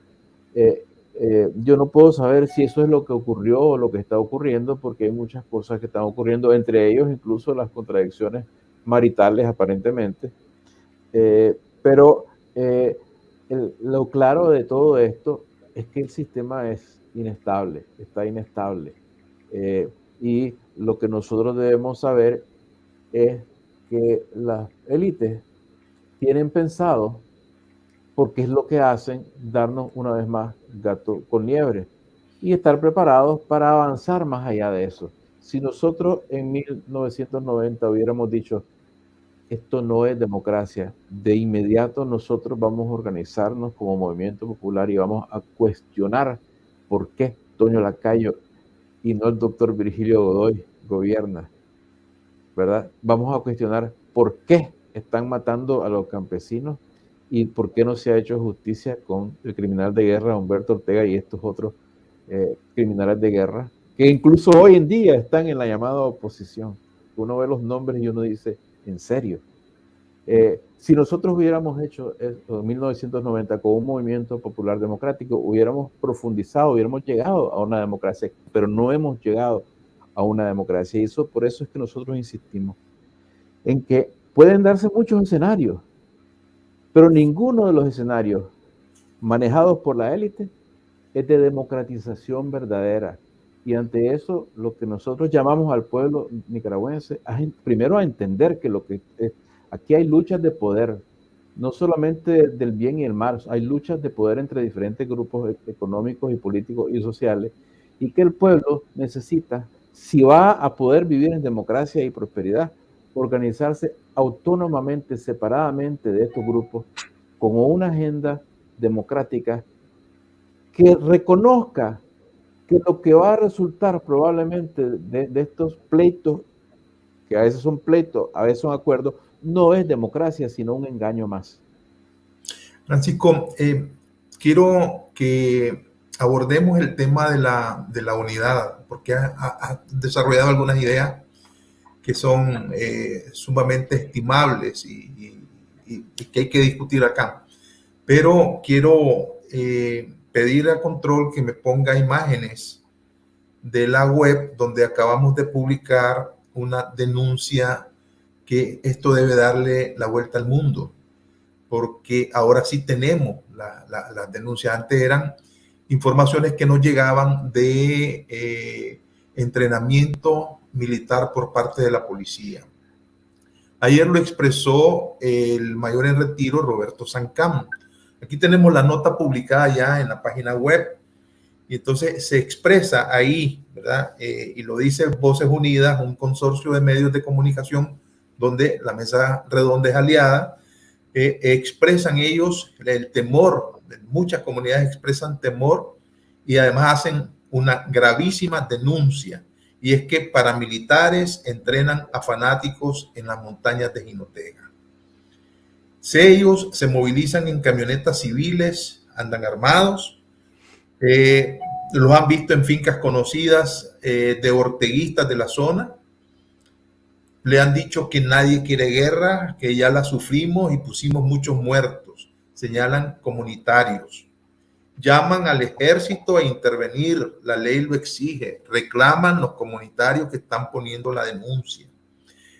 Yo no puedo saber si eso es lo que ocurrió o lo que está ocurriendo, porque hay muchas cosas que están ocurriendo, entre ellos incluso las contradicciones maritales aparentemente. Pero lo claro de todo esto es que el sistema es inestable, está inestable. Y lo que nosotros debemos saber es que las élites tienen pensado, porque es lo que hacen, darnos una vez más gato con liebre y estar preparados para avanzar más allá de eso. Si nosotros en 1990 hubiéramos dicho, esto no es democracia, de inmediato nosotros vamos a organizarnos como movimiento popular y vamos a cuestionar por qué Toño Lacayo y no el doctor Virgilio Godoy gobierna, ¿verdad? Vamos a cuestionar por qué están matando a los campesinos y por qué no se ha hecho justicia con el criminal de guerra Humberto Ortega y estos otros criminales de guerra, que incluso hoy en día están en la llamada oposición. Uno ve los nombres y uno dice, ¿en serio? Si nosotros hubiéramos hecho esto en 1990 con un movimiento popular democrático, hubiéramos profundizado, hubiéramos llegado a una democracia, pero no hemos llegado a una democracia. Y eso, por eso es que nosotros insistimos en que pueden darse muchos escenarios, pero ninguno de los escenarios manejados por la élite es de democratización verdadera. Y ante eso, lo que nosotros llamamos al pueblo nicaragüense, primero a entender que aquí hay luchas de poder, no solamente del bien y el mal, hay luchas de poder entre diferentes grupos económicos y políticos y sociales, y que el pueblo necesita, si va a poder vivir en democracia y prosperidad, organizarse autónomamente, separadamente de estos grupos, como una agenda democrática que reconozca que lo que va a resultar probablemente de estos pleitos, que a veces son pleitos, a veces son acuerdos, no es democracia, sino un engaño más. Francisco, quiero que abordemos el tema de la unidad, porque ha desarrollado algunas ideas que son sumamente estimables y que hay que discutir acá. Pero quiero pedir a Control que me ponga imágenes de la web donde acabamos de publicar una denuncia que esto debe darle la vuelta al mundo, porque ahora sí tenemos las denuncias. Antes eran informaciones que nos llegaban de entrenamiento militar por parte de la policía. Ayer lo expresó el mayor en retiro, Roberto Sancam. Aquí tenemos la nota publicada ya en la página web y entonces se expresa ahí, ¿verdad? Y lo dice Voces Unidas, un consorcio de medios de comunicación donde la mesa redonda es aliada. Expresan ellos el temor, muchas comunidades expresan temor y además hacen una gravísima denuncia, y es que paramilitares entrenan a fanáticos en las montañas de Jinotega. Ellos se movilizan en camionetas civiles, andan armados, los han visto en fincas conocidas de orteguistas de la zona. Le han dicho que nadie quiere guerra, que ya la sufrimos y pusimos muchos muertos, señalan comunitarios. Llaman al ejército a intervenir, la ley lo exige, reclaman los comunitarios que están poniendo la denuncia.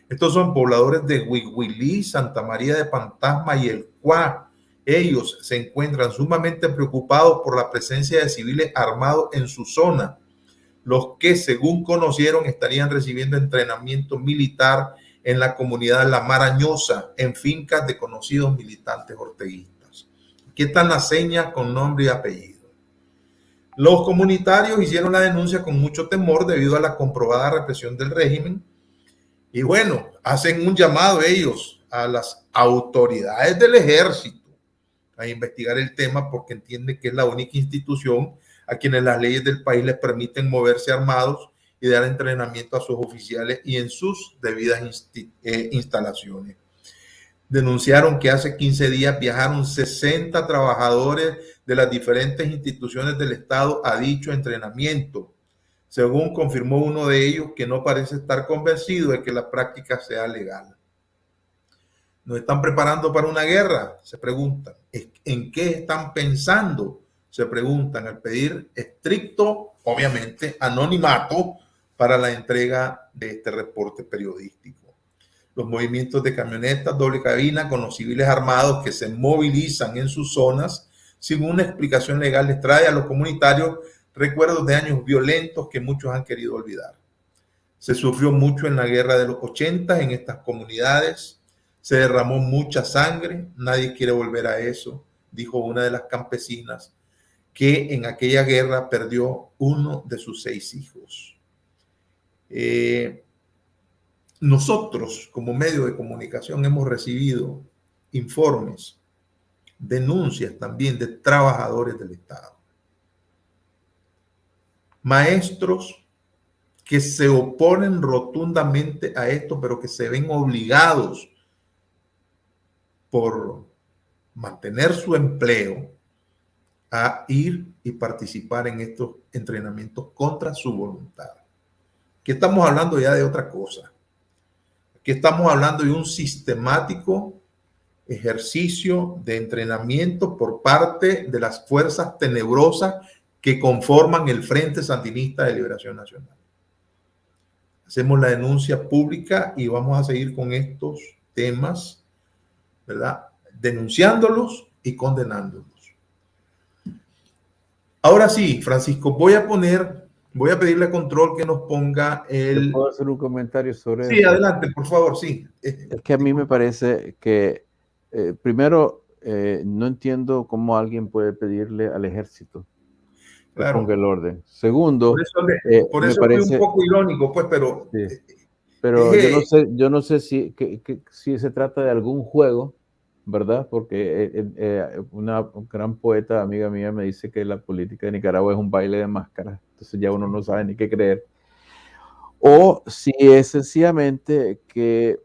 Estos son pobladores de Huihuilí, Santa María de Pantasma y El Cuá. Ellos se encuentran sumamente preocupados por la presencia de civiles armados en su zona, los que, según conocieron, estarían recibiendo entrenamiento militar en la comunidad La Marañosa, en fincas de conocidos militantes orteguistas. Aquí están las señas con nombre y apellido. Los comunitarios hicieron la denuncia con mucho temor debido a la comprobada represión del régimen. Y bueno, hacen un llamado ellos a las autoridades del ejército a investigar el tema porque entienden que es la única institución a quienes las leyes del país les permiten moverse armados y dar entrenamiento a sus oficiales y en sus debidas instalaciones. Denunciaron que hace 15 días viajaron 60 trabajadores de las diferentes instituciones del Estado a dicho entrenamiento. Según confirmó uno de ellos, que no parece estar convencido de que la práctica sea legal. ¿Nos están preparando para una guerra? Se preguntan. ¿En qué están pensando? Se preguntan al pedir estricto, obviamente, anonimato para la entrega de este reporte periodístico. Los movimientos de camionetas doble cabina con los civiles armados que se movilizan en sus zonas sin una explicación legal les trae a los comunitarios recuerdos de años violentos que muchos han querido olvidar. Se sufrió mucho en la guerra de los 80 en estas comunidades, se derramó mucha sangre, nadie quiere volver a eso, dijo una de las campesinas que en aquella guerra perdió uno de sus 6 hijos. Nosotros, como medio de comunicación, hemos recibido informes, denuncias también de trabajadores del Estado. Maestros que se oponen rotundamente a esto, pero que se ven obligados por mantener su empleo a ir y participar en estos entrenamientos contra su voluntad. Aquí estamos hablando ya de otra cosa. Aquí estamos hablando de un sistemático ejercicio de entrenamiento por parte de las fuerzas tenebrosas que conforman el Frente Sandinista de Liberación Nacional. Hacemos la denuncia pública y vamos a seguir con estos temas, ¿verdad? Denunciándolos y condenándolos. Ahora sí, Francisco, voy a pedirle a Control que nos ponga el... ¿Puedo hacer un comentario sobre eso? Sí, adelante, por favor, sí. Es que a mí me parece que, primero, no entiendo cómo alguien puede pedirle al ejército que ponga el orden. Segundo, por eso me parece, fui un poco irónico, pues, pero... Sí. Pero yo no sé si se trata de algún juego, ¿verdad? Porque una gran poeta, amiga mía, me dice que la política de Nicaragua es un baile de máscaras, entonces ya uno no sabe ni qué creer. O si es sencillamente que,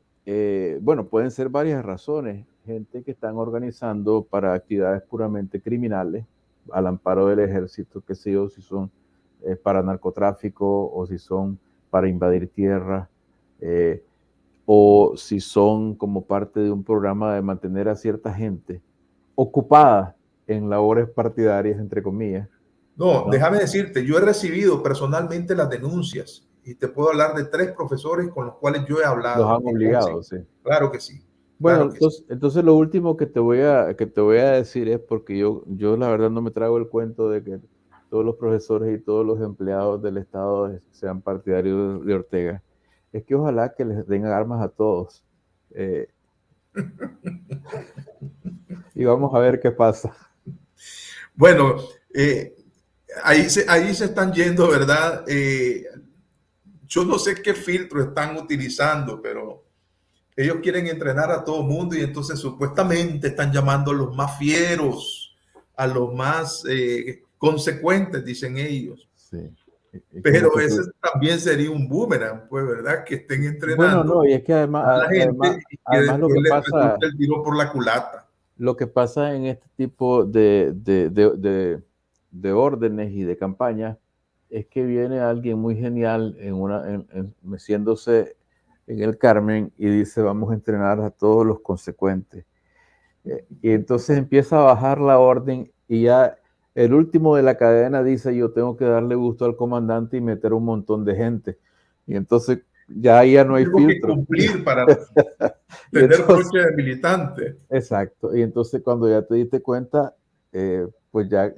bueno, pueden ser varias razones, gente que están organizando para actividades puramente criminales, al amparo del ejército, qué sé yo, si son para narcotráfico o si son para invadir tierras. O si son como parte de un programa de mantener a cierta gente ocupada en labores partidarias, entre comillas. No, déjame decirte, yo he recibido personalmente las denuncias y te puedo hablar de 3 profesores con los cuales yo he hablado. Los han obligado, sí. Claro que sí. Bueno, claro que entonces lo último que te voy a decir es porque yo la verdad no me trago el cuento de que todos los profesores y todos los empleados del Estado sean partidarios de Ortega. Es que ojalá que les den armas a todos. Y y vamos a ver qué pasa. Bueno, ahí se están yendo, ¿verdad? Yo no sé qué filtro están utilizando, pero ellos quieren entrenar a todo mundo y entonces supuestamente están llamando a los más fieros, a los más consecuentes, dicen ellos. Sí. Pero ese también sería un boomerang, pues, ¿verdad? Que estén entrenando. Bueno, no, y es que además, a la gente y que además lo que después pasa, les resulte el tiro por la culata. Lo que pasa en este tipo de órdenes y de campañas es que viene alguien muy genial meciéndose en el Carmen y dice vamos a entrenar a todos los consecuentes. Y entonces empieza a bajar la orden y ya el último de la cadena dice yo tengo que darle gusto al comandante y meter un montón de gente. Y entonces ya no hay filtro. Que cumplir para tener broche de militante. Exacto. Y entonces cuando ya te diste cuenta, pues ya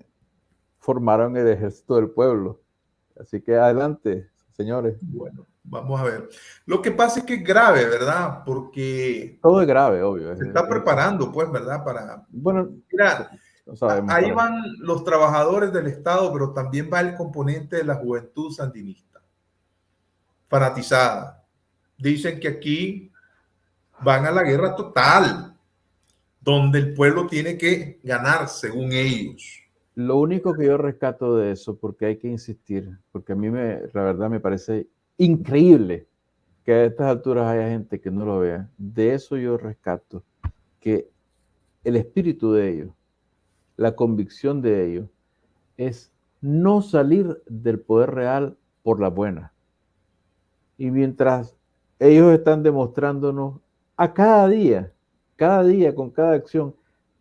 formaron el ejército del pueblo. Así que adelante, señores. Bueno, vamos a ver. Lo que pasa es que es grave, ¿verdad? Porque todo es grave, obvio. Se está preparando, pues, ¿verdad? Para. Bueno, mira, no sabemos, ahí van los trabajadores del Estado, pero también va el componente de la juventud sandinista, fanatizada. Dicen que aquí van a la guerra total, donde el pueblo tiene que ganar, según ellos. Lo único que yo rescato de eso, porque hay que insistir, porque a mí la verdad me parece increíble que a estas alturas haya gente que no lo vea. De eso yo rescato que el espíritu de ellos, la convicción de ellos, es no salir del poder real por la buena. Y mientras ellos están demostrándonos a cada día, con cada acción,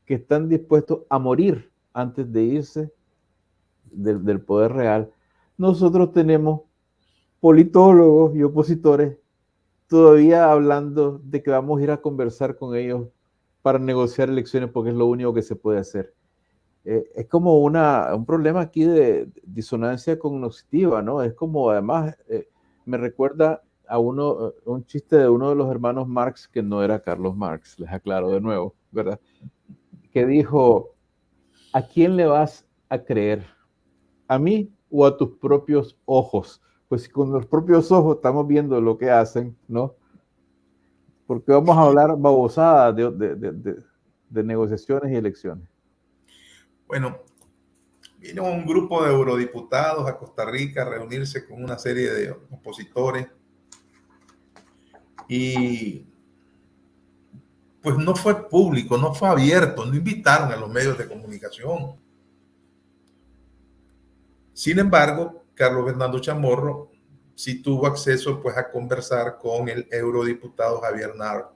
que están dispuestos a morir antes de irse del poder real, nosotros tenemos politólogos y opositores todavía hablando de que vamos a ir a conversar con ellos para negociar elecciones porque es lo único que se puede hacer. Es como un problema aquí de disonancia cognitiva, ¿no? Es como, además, me recuerda a un chiste de uno de los hermanos Marx, que no era Carlos Marx, les aclaro de nuevo, ¿verdad? Que dijo, ¿a quién le vas a creer? ¿A mí o a tus propios ojos? Pues si con los propios ojos estamos viendo lo que hacen, ¿no? Porque vamos a hablar babosadas de negociaciones y elecciones. Bueno, vino un grupo de eurodiputados a Costa Rica a reunirse con una serie de opositores y pues no fue público, no fue abierto, no invitaron a los medios de comunicación. Sin embargo, Carlos Bernardo Chamorro sí tuvo acceso pues a conversar con el eurodiputado Javier Nart,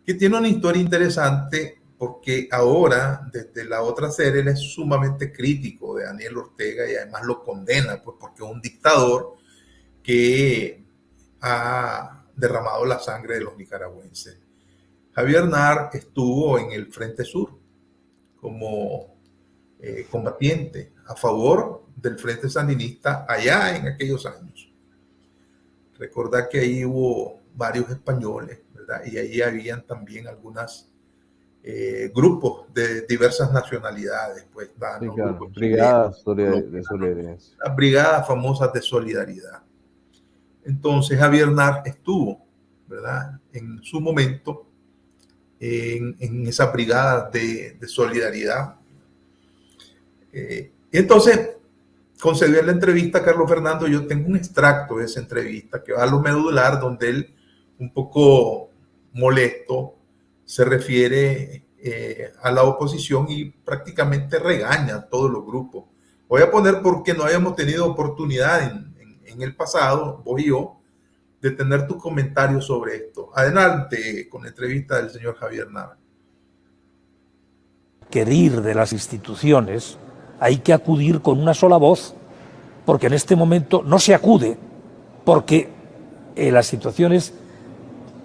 que tiene una historia interesante porque ahora, desde la otra serie, él es sumamente crítico de Daniel Ortega y además lo condena, pues porque es un dictador que ha derramado la sangre de los nicaragüenses. Javier Nart estuvo en el Frente Sur como combatiente a favor del Frente Sandinista allá en aquellos años. Recordad que ahí hubo varios españoles, ¿verdad? Y ahí habían también algunos grupos de diversas nacionalidades, pues, sí, claro. Brigadas de solidaridad. Las brigadas famosas de solidaridad. Entonces Javier Nart estuvo, ¿verdad? En su momento en esa brigada de solidaridad. Entonces concedió la entrevista a Carlos Fernando. Yo tengo un extracto de esa entrevista que va a lo medular, donde él, un poco molesto, se refiere a la oposición y prácticamente regaña a todos los grupos. Voy a poner porque no habíamos tenido oportunidad en el pasado, vos y yo, de tener tus comentarios sobre esto. Adelante con la entrevista del señor Javier Nart. Querer de las instituciones, hay que acudir con una sola voz, porque en este momento no se acude, porque las situaciones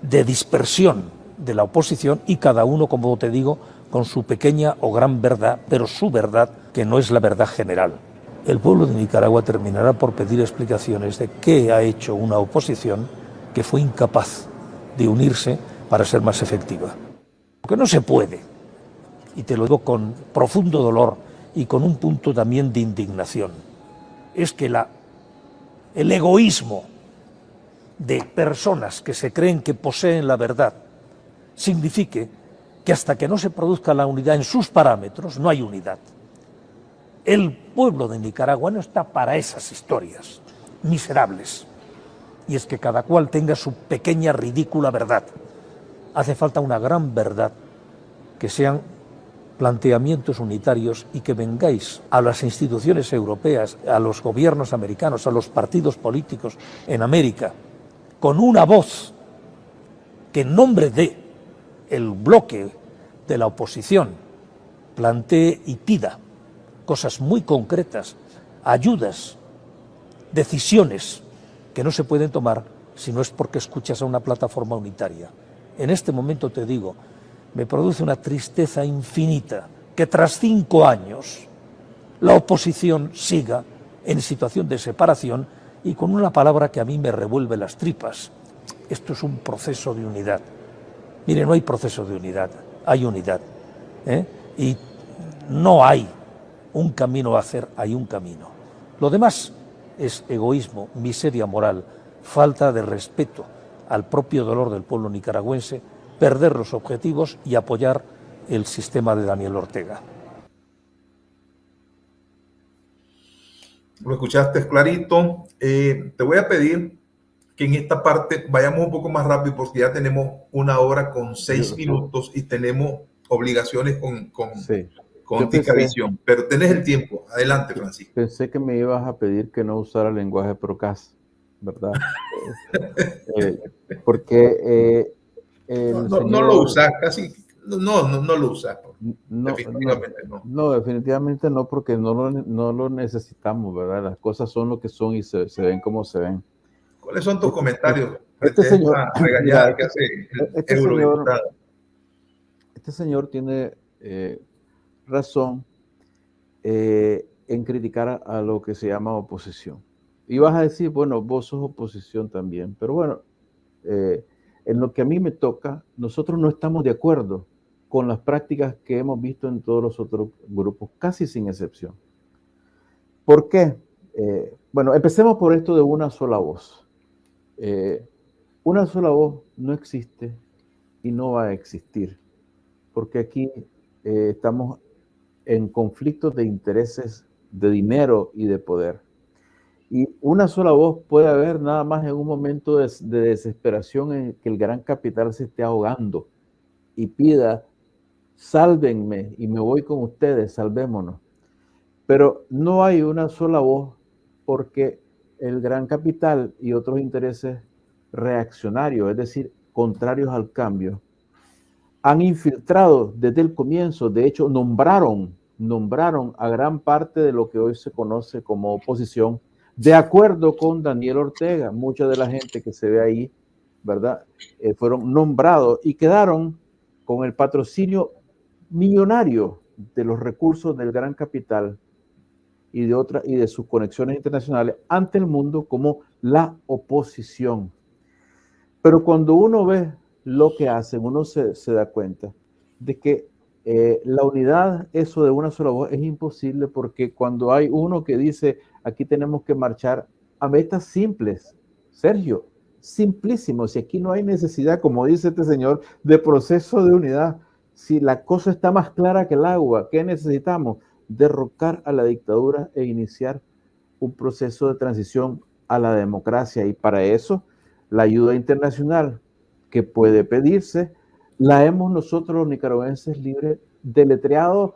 de dispersión de la oposición y cada uno, como te digo, con su pequeña o gran verdad, pero su verdad, que no es la verdad general. El pueblo de Nicaragua terminará por pedir explicaciones de qué ha hecho una oposición que fue incapaz de unirse para ser más efectiva. Porque no se puede y te lo digo con profundo dolor y con un punto también de indignación, es que el egoísmo de personas que se creen que poseen la verdad signifique que hasta que no se produzca la unidad en sus parámetros, no hay unidad. El pueblo de Nicaragua no está para esas historias miserables. Y es que cada cual tenga su pequeña, ridícula verdad. Hace falta una gran verdad, que sean planteamientos unitarios y que vengáis a las instituciones europeas, a los gobiernos americanos, a los partidos políticos en América, con una voz que en nombre de el bloque de la oposición plantee y pida cosas muy concretas, ayudas, decisiones que no se pueden tomar si no es porque escuchas a una plataforma unitaria. En este momento te digo, me produce una tristeza infinita que tras 5 años la oposición siga en situación de separación y con una palabra que a mí me revuelve las tripas. Esto es un proceso de unidad. Mire, no hay proceso de unidad, hay unidad. Y no hay un camino a hacer, hay un camino. Lo demás es egoísmo, miseria moral, falta de respeto al propio dolor del pueblo nicaragüense, perder los objetivos y apoyar el sistema de Daniel Ortega. Lo escuchaste clarito. Te voy a pedir que en esta parte vayamos un poco más rápido porque ya tenemos 1 hora con 6 minutos y tenemos obligaciones con Ticavisión. Pero tenés el tiempo. Adelante, Francisco. Pensé que me ibas a pedir que no usara lenguaje procas, ¿verdad? Porque no lo usas, casi. No lo usas. Definitivamente no. No, definitivamente no, porque no lo necesitamos, ¿verdad? Las cosas son lo que son y se ven como se ven. ¿Cuáles son tus comentarios? Este señor, regañada que hace el eurodiputado. Este señor tiene razón en criticar a lo que se llama oposición. Y vas a decir, bueno, vos sos oposición también, pero bueno, en lo que a mí me toca, nosotros no estamos de acuerdo con las prácticas que hemos visto en todos los otros grupos, casi sin excepción. ¿Por qué? Bueno, empecemos por esto de una sola voz. Una sola voz no existe y no va a existir, porque aquí estamos en conflictos de intereses, de dinero y de poder. Y una sola voz puede haber nada más en un momento de desesperación en que el gran capital se esté ahogando y pida, sálvenme y me voy con ustedes, salvémonos. Pero no hay una sola voz porque el gran capital y otros intereses reaccionarios, es decir, contrarios al cambio, han infiltrado desde el comienzo. De hecho, nombraron a gran parte de lo que hoy se conoce como oposición, de acuerdo con Daniel Ortega. Mucha de la gente que se ve ahí, ¿verdad? Fueron nombrados y quedaron con el patrocinio millonario de los recursos del gran capital y de sus conexiones internacionales ante el mundo como la oposición. Pero cuando uno ve lo que hacen, uno se da cuenta de que la unidad, eso de una sola voz, es imposible, porque cuando hay uno que dice aquí tenemos que marchar a metas simples, Sergio, simplísimo, si aquí no hay necesidad, como dice este señor, de proceso de unidad, si la cosa está más clara que el agua, ¿qué necesitamos? Derrocar a la dictadura e iniciar un proceso de transición a la democracia, y para eso la ayuda internacional que puede pedirse la hemos nosotros los nicaragüenses libres deletreado,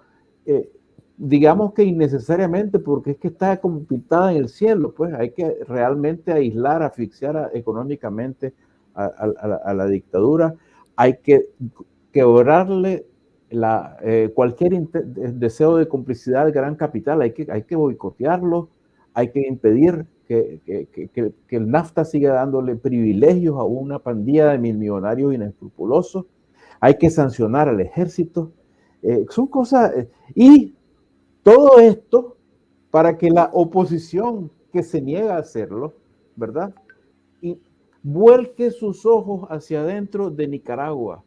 digamos que innecesariamente, porque es que está como pintada en el cielo. Pues hay que realmente aislar, asfixiar económicamente a la dictadura. Hay que quebrarle cualquier deseo de complicidad al gran capital. Hay que boicotearlo, hay que impedir que el NAFTA siga dándole privilegios a una pandilla de millonarios inescrupulosos. Hay que sancionar al ejército. Son cosas, y todo esto para que la oposición que se niega a hacerlo, ¿verdad? Y vuelque sus ojos hacia adentro de Nicaragua,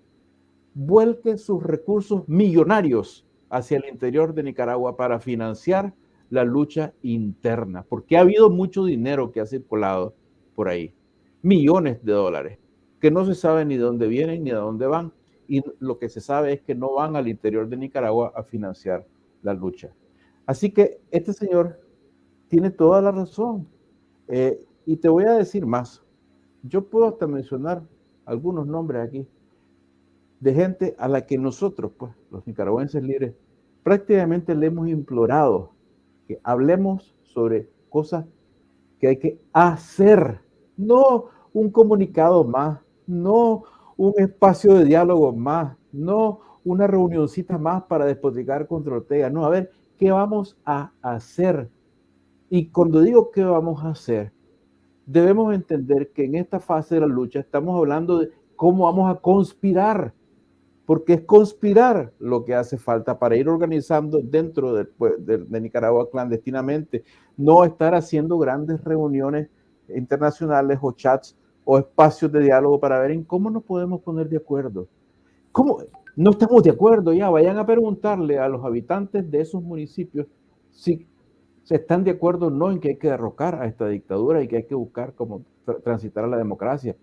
vuelque sus recursos millonarios hacia el interior de Nicaragua para financiar la lucha interna, porque ha habido mucho dinero que ha circulado por ahí, millones de dólares, que no se sabe ni de dónde vienen ni de dónde van, y lo que se sabe es que no van al interior de Nicaragua a financiar la lucha. Así que este señor tiene toda la razón. Y te voy a decir más. Yo puedo hasta mencionar algunos nombres aquí de gente a la que nosotros, pues, los nicaragüenses libres, prácticamente le hemos implorado que hablemos sobre cosas que hay que hacer, no un comunicado más, no un espacio de diálogo más, no una reunioncita más para despotricar contra Ortega, no, a ver, ¿qué vamos a hacer? Y cuando digo qué vamos a hacer, debemos entender que en esta fase de la lucha estamos hablando de cómo vamos a conspirar, porque es conspirar lo que hace falta para ir organizando dentro de Nicaragua clandestinamente, no estar haciendo grandes reuniones internacionales o chats o espacios de diálogo para ver en cómo nos podemos poner de acuerdo. ¿Cómo? No estamos de acuerdo ya, vayan a preguntarle a los habitantes de esos municipios si se están de acuerdo o no en que hay que derrocar a esta dictadura y que hay que buscar cómo transitar a la democracia.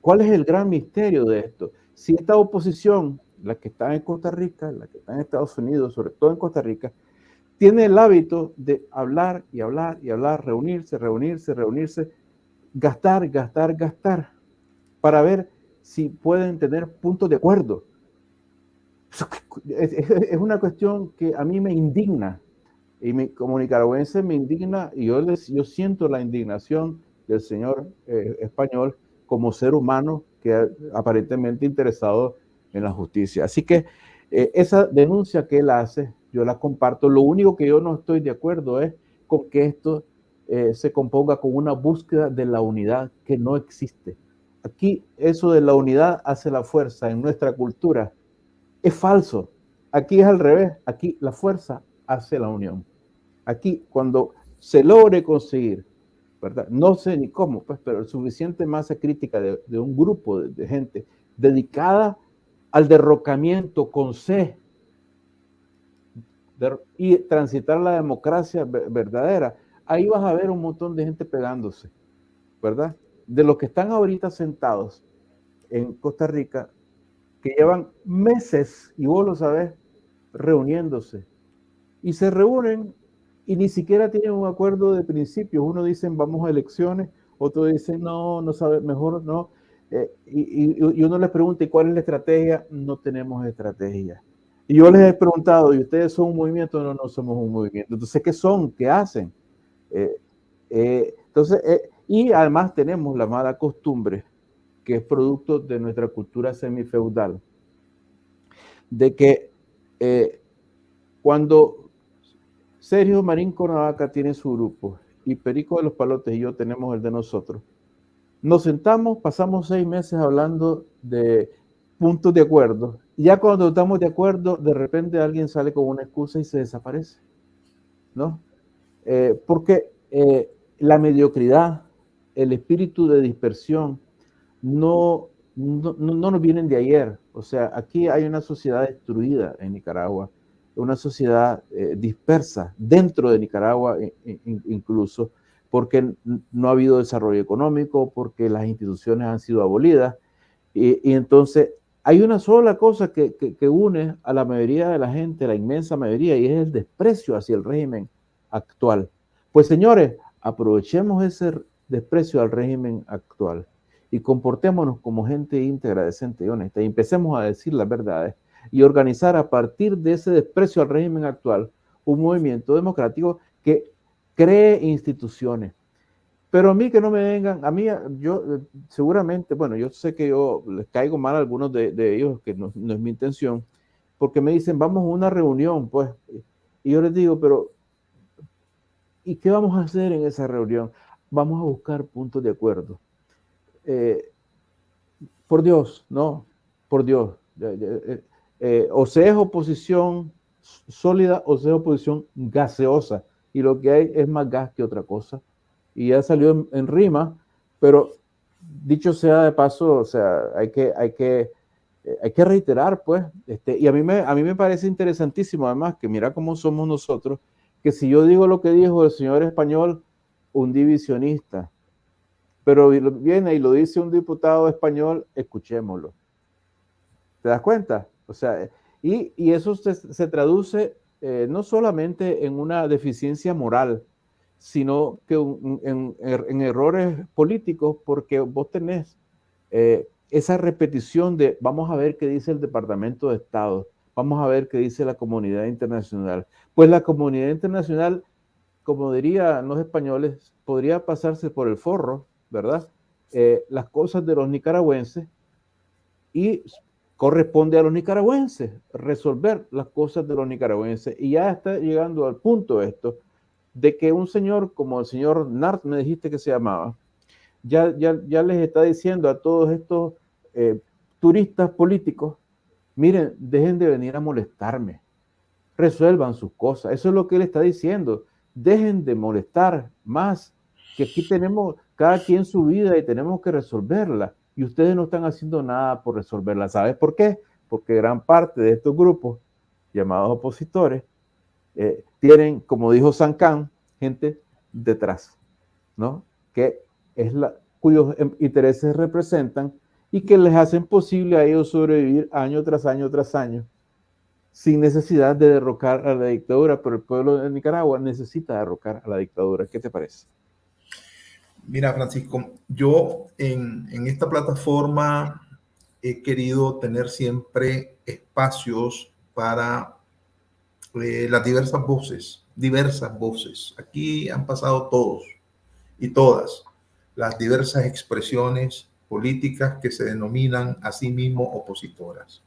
¿Cuál es el gran misterio de esto? Si esta oposición, la que está en Costa Rica, la que está en Estados Unidos, sobre todo en Costa Rica, tiene el hábito de hablar y hablar y hablar, reunirse, gastar, para ver si pueden tener puntos de acuerdo. Es una cuestión que a mí me indigna, y como nicaragüense me indigna, y yo siento la indignación del señor español como ser humano que aparentemente interesado en la justicia. Así que esa denuncia que él hace, yo la comparto. Lo único que yo no estoy de acuerdo es con que esto se componga con una búsqueda de la unidad que no existe. Aquí eso de la unidad hace la fuerza en nuestra cultura es falso. Aquí es al revés. Aquí la fuerza hace la unión. Aquí cuando se logre conseguir, ¿verdad? No sé ni cómo, pues, pero suficiente masa crítica de un grupo de gente dedicada al derrocamiento con C y transitar la democracia verdadera, ahí vas a ver un montón de gente pegándose, ¿verdad? De los que están ahorita sentados en Costa Rica, que llevan meses, y vos lo sabés, reuniéndose, y se reúnen y ni siquiera tienen un acuerdo de principios. Uno dicen vamos a elecciones, otro dicen no sabe, mejor no. Y uno les pregunta, ¿y cuál es la estrategia? No tenemos estrategia. Y yo les he preguntado, ¿y ustedes son un movimiento? No, no somos un movimiento. Entonces, ¿qué son? ¿Qué hacen? Y además tenemos la mala costumbre, que es producto de nuestra cultura semifeudal, de que cuando Sergio Marín Cuernavaca tiene su grupo y Perico de los Palotes y yo tenemos el de nosotros, nos sentamos, pasamos 6 meses hablando de puntos de acuerdo, y ya cuando estamos de acuerdo, de repente alguien sale con una excusa y se desaparece, ¿no? Porque la mediocridad, el espíritu de dispersión, no nos vienen de ayer. O sea, aquí hay una sociedad destruida en Nicaragua, una sociedad dispersa dentro de Nicaragua incluso, porque no ha habido desarrollo económico, porque las instituciones han sido abolidas, y entonces hay una sola cosa que une a la mayoría de la gente, la inmensa mayoría, y es el desprecio hacia el régimen actual. Pues señores, aprovechemos ese desprecio al régimen actual y comportémonos como gente íntegra, decente y honesta, y empecemos a decir las verdades y organizar a partir de ese desprecio al régimen actual un movimiento democrático que cree instituciones. Pero a mí que no me vengan, a mí, yo seguramente, bueno, yo sé que yo les caigo mal a algunos de ellos, que no es mi intención, porque me dicen, vamos a una reunión, pues, y yo les digo, pero ¿y qué vamos a hacer en esa reunión? Vamos a buscar puntos de acuerdo. Por Dios, no, por Dios. O sea, es oposición sólida o sea oposición gaseosa, y lo que hay es más gas que otra cosa. Y ya salió en rima, pero dicho sea de paso, o sea, hay que hay que reiterar, pues, y a mí me parece interesantísimo, además, que mira cómo somos nosotros, que si yo digo lo que dijo el señor español, un divisionista, pero viene y lo dice un diputado español, escuchémoslo. ¿Te das cuenta? O sea, y eso se traduce no solamente en una deficiencia moral, sino que en errores políticos, porque vos tenés esa repetición de vamos a ver qué dice el Departamento de Estado, vamos a ver qué dice la comunidad internacional. Pues la comunidad internacional, como dirían los españoles, podría pasarse por el forro, ¿verdad? Las cosas de los nicaragüenses, y corresponde a los nicaragüenses resolver las cosas de los nicaragüenses. Y ya está llegando al punto esto, de que un señor como el señor Nart, me dijiste que se llamaba, ya les está diciendo a todos estos turistas políticos, miren, dejen de venir a molestarme, resuelvan sus cosas. Eso es lo que él está diciendo. Dejen de molestar más, que aquí tenemos cada quien su vida y tenemos que resolverla. Y ustedes no están haciendo nada por resolverla. ¿Sabes por qué? Porque gran parte de estos grupos llamados opositores tienen, como dijo Sankán, gente detrás, ¿no? Que es cuyos intereses representan y que les hacen posible a ellos sobrevivir año tras año tras año, sin necesidad de derrocar a la dictadura. Pero el pueblo de Nicaragua necesita derrocar a la dictadura. ¿Qué te parece? Mira, Francisco, yo en esta plataforma he querido tener siempre espacios para las diversas voces. Aquí han pasado todos y todas las diversas expresiones políticas que se denominan a sí mismos opositoras.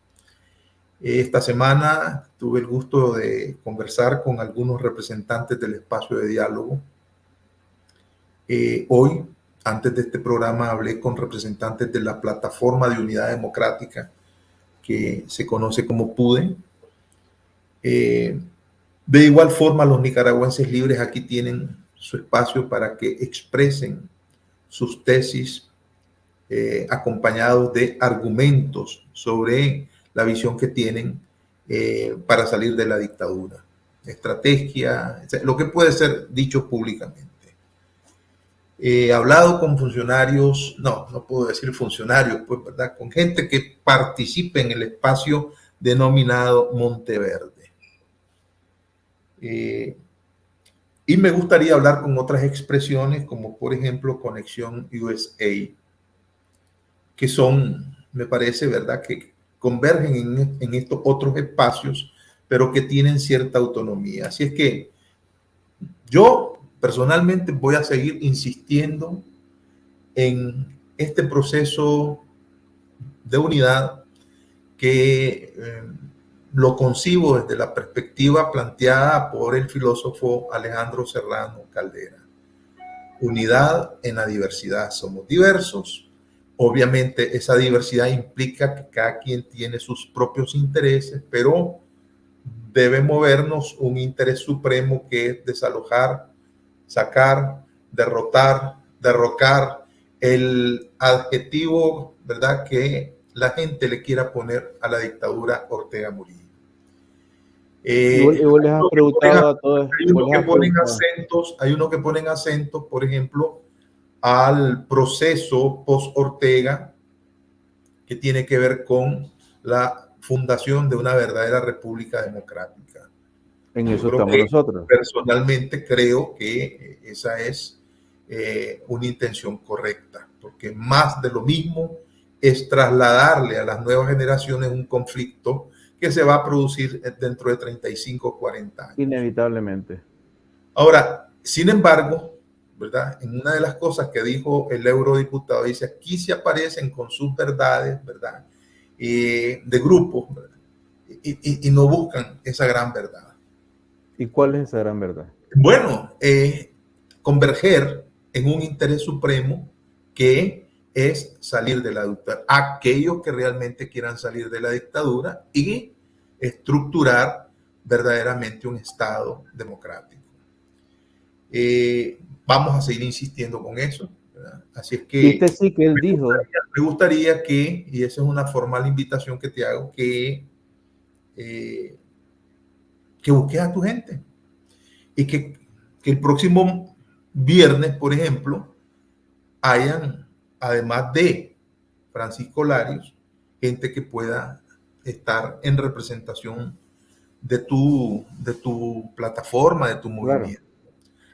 Esta semana tuve el gusto de conversar con algunos representantes del espacio de diálogo. Hoy, antes de este programa, hablé con representantes de la Plataforma de Unidad Democrática, que se conoce como PUDE. De igual forma, los nicaragüenses libres aquí tienen su espacio para que expresen sus tesis acompañados de argumentos sobre la visión que tienen para salir de la dictadura, estrategia, lo que puede ser dicho públicamente. He hablado con funcionarios, no puedo decir funcionarios, pues, ¿verdad? Con gente que participe en el espacio denominado Monteverde. Y me gustaría hablar con otras expresiones, como por ejemplo Conexión USA, que son, me parece, ¿verdad?, que convergen en estos otros espacios, pero que tienen cierta autonomía. Así es que yo personalmente voy a seguir insistiendo en este proceso de unidad que lo concibo desde la perspectiva planteada por el filósofo Alejandro Serrano Caldera. Unidad en la diversidad. Somos diversos. Obviamente esa diversidad implica que cada quien tiene sus propios intereses, pero debe movernos un interés supremo, que es desalojar, sacar, derrotar, derrocar el adjetivo, ¿verdad?, que la gente le quiera poner a la dictadura Ortega Murillo. Y vos les has preguntado a todos. Hay unos que ponen acentos, por ejemplo, al proceso post-Ortega, que tiene que ver con la fundación de una verdadera república democrática. En eso estamos nosotros. Personalmente creo que esa es una intención correcta, porque más de lo mismo es trasladarle a las nuevas generaciones un conflicto que se va a producir dentro de 35 o 40 años. Inevitablemente. Ahora, sin embargo, ¿verdad?, en una de las cosas que dijo el eurodiputado, dice, aquí se aparecen con sus verdades, ¿verdad?, de grupos, ¿verdad?, y no buscan esa gran verdad. ¿Y cuál es esa gran verdad? Bueno, converger en un interés supremo, que es salir de la dictadura. Aquellos que realmente quieran salir de la dictadura y estructurar verdaderamente un Estado democrático. Vamos a seguir insistiendo con eso, ¿verdad? Así es que Viste, sí, que él dijo. Me gustaría que, y esa es una formal invitación que te hago, que busques a tu gente y que el próximo viernes, por ejemplo, hayan, además de Francisco Larios, gente que pueda estar en representación de tu plataforma, de tu movimiento.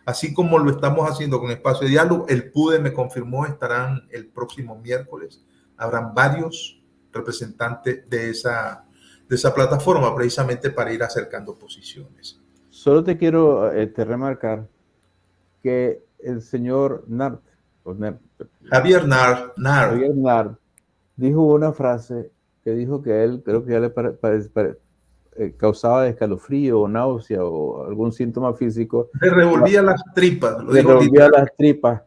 Así como lo estamos haciendo con Espacio de Diálogo, el PUDE me confirmó, estarán el próximo miércoles. Habrán varios representantes de esa plataforma precisamente para ir acercando posiciones. Solo te quiero remarcar que el señor Nart, Javier Nart dijo una frase que dijo que él creo que ya le causaba escalofrío o náusea o algún síntoma físico. Le revolvía las tripas. Le revolvía las tripas.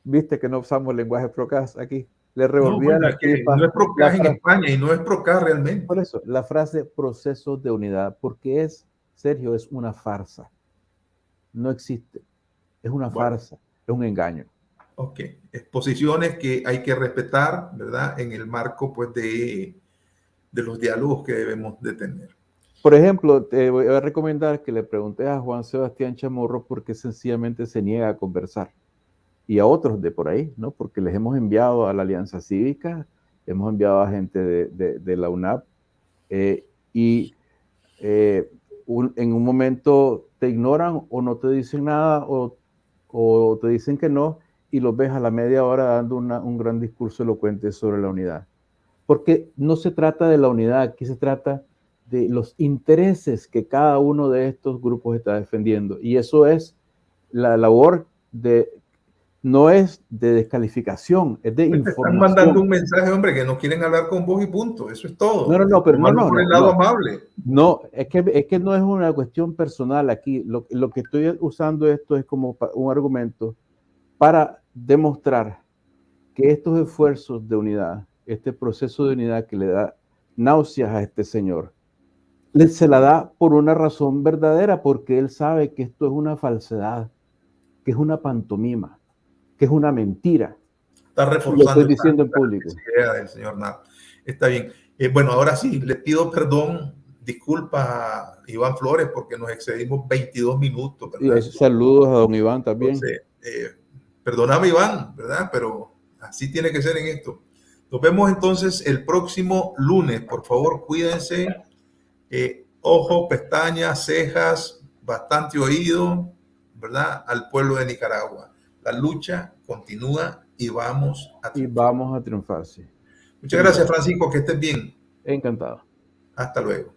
Viste que no usamos lenguaje procas aquí. Le revolvía las tripas. No es procas en España y no es procas realmente. Por eso, la frase procesos de unidad, porque Sergio, es una farsa. No existe. Es una farsa, es un engaño. Ok, exposiciones que hay que respetar, ¿verdad? En el marco, pues, de los diálogos que debemos de tener. Por ejemplo, te voy a recomendar que le preguntes a Juan Sebastián Chamorro porque sencillamente se niega a conversar. Y a otros de por ahí, ¿no? Porque les hemos enviado a la Alianza Cívica, hemos enviado a gente de la UNAP, en un momento te ignoran o no te dicen nada o te dicen que no, y los ves a la media hora dando un gran discurso elocuente sobre la unidad. Porque no se trata de la unidad, aquí se trata de los intereses que cada uno de estos grupos está defendiendo. Y eso es la labor no es de descalificación, es de información. Están mandando un mensaje, hombre, que no quieren hablar con vos y punto. Eso es todo. No, pero no. Por el lado amable. No, es que no es una cuestión personal aquí. Lo que estoy usando esto es como un argumento para demostrar que estos esfuerzos de unidad, este proceso de unidad que le da náuseas a este señor, se la da por una razón verdadera, porque él sabe que esto es una falsedad, que es una pantomima, que es una mentira. Está reforzando. Lo estoy diciendo en público. Idea del señor Nart. Está bien. Bueno, ahora sí, le pido perdón, disculpas a Iván Flores porque nos excedimos 22 minutos. ¿Verdad? Y saludos a don Iván también. Entonces, perdóname, Iván, ¿verdad? Pero así tiene que ser en esto. Nos vemos entonces el próximo lunes. Por favor, cuídense. Ojo, pestañas, cejas, bastante oído, ¿verdad? Al pueblo de Nicaragua. La lucha continúa y vamos a triunfar. Y vamos a triunfar, sí. Muchas gracias, Francisco. Que estés bien. Encantado. Hasta luego.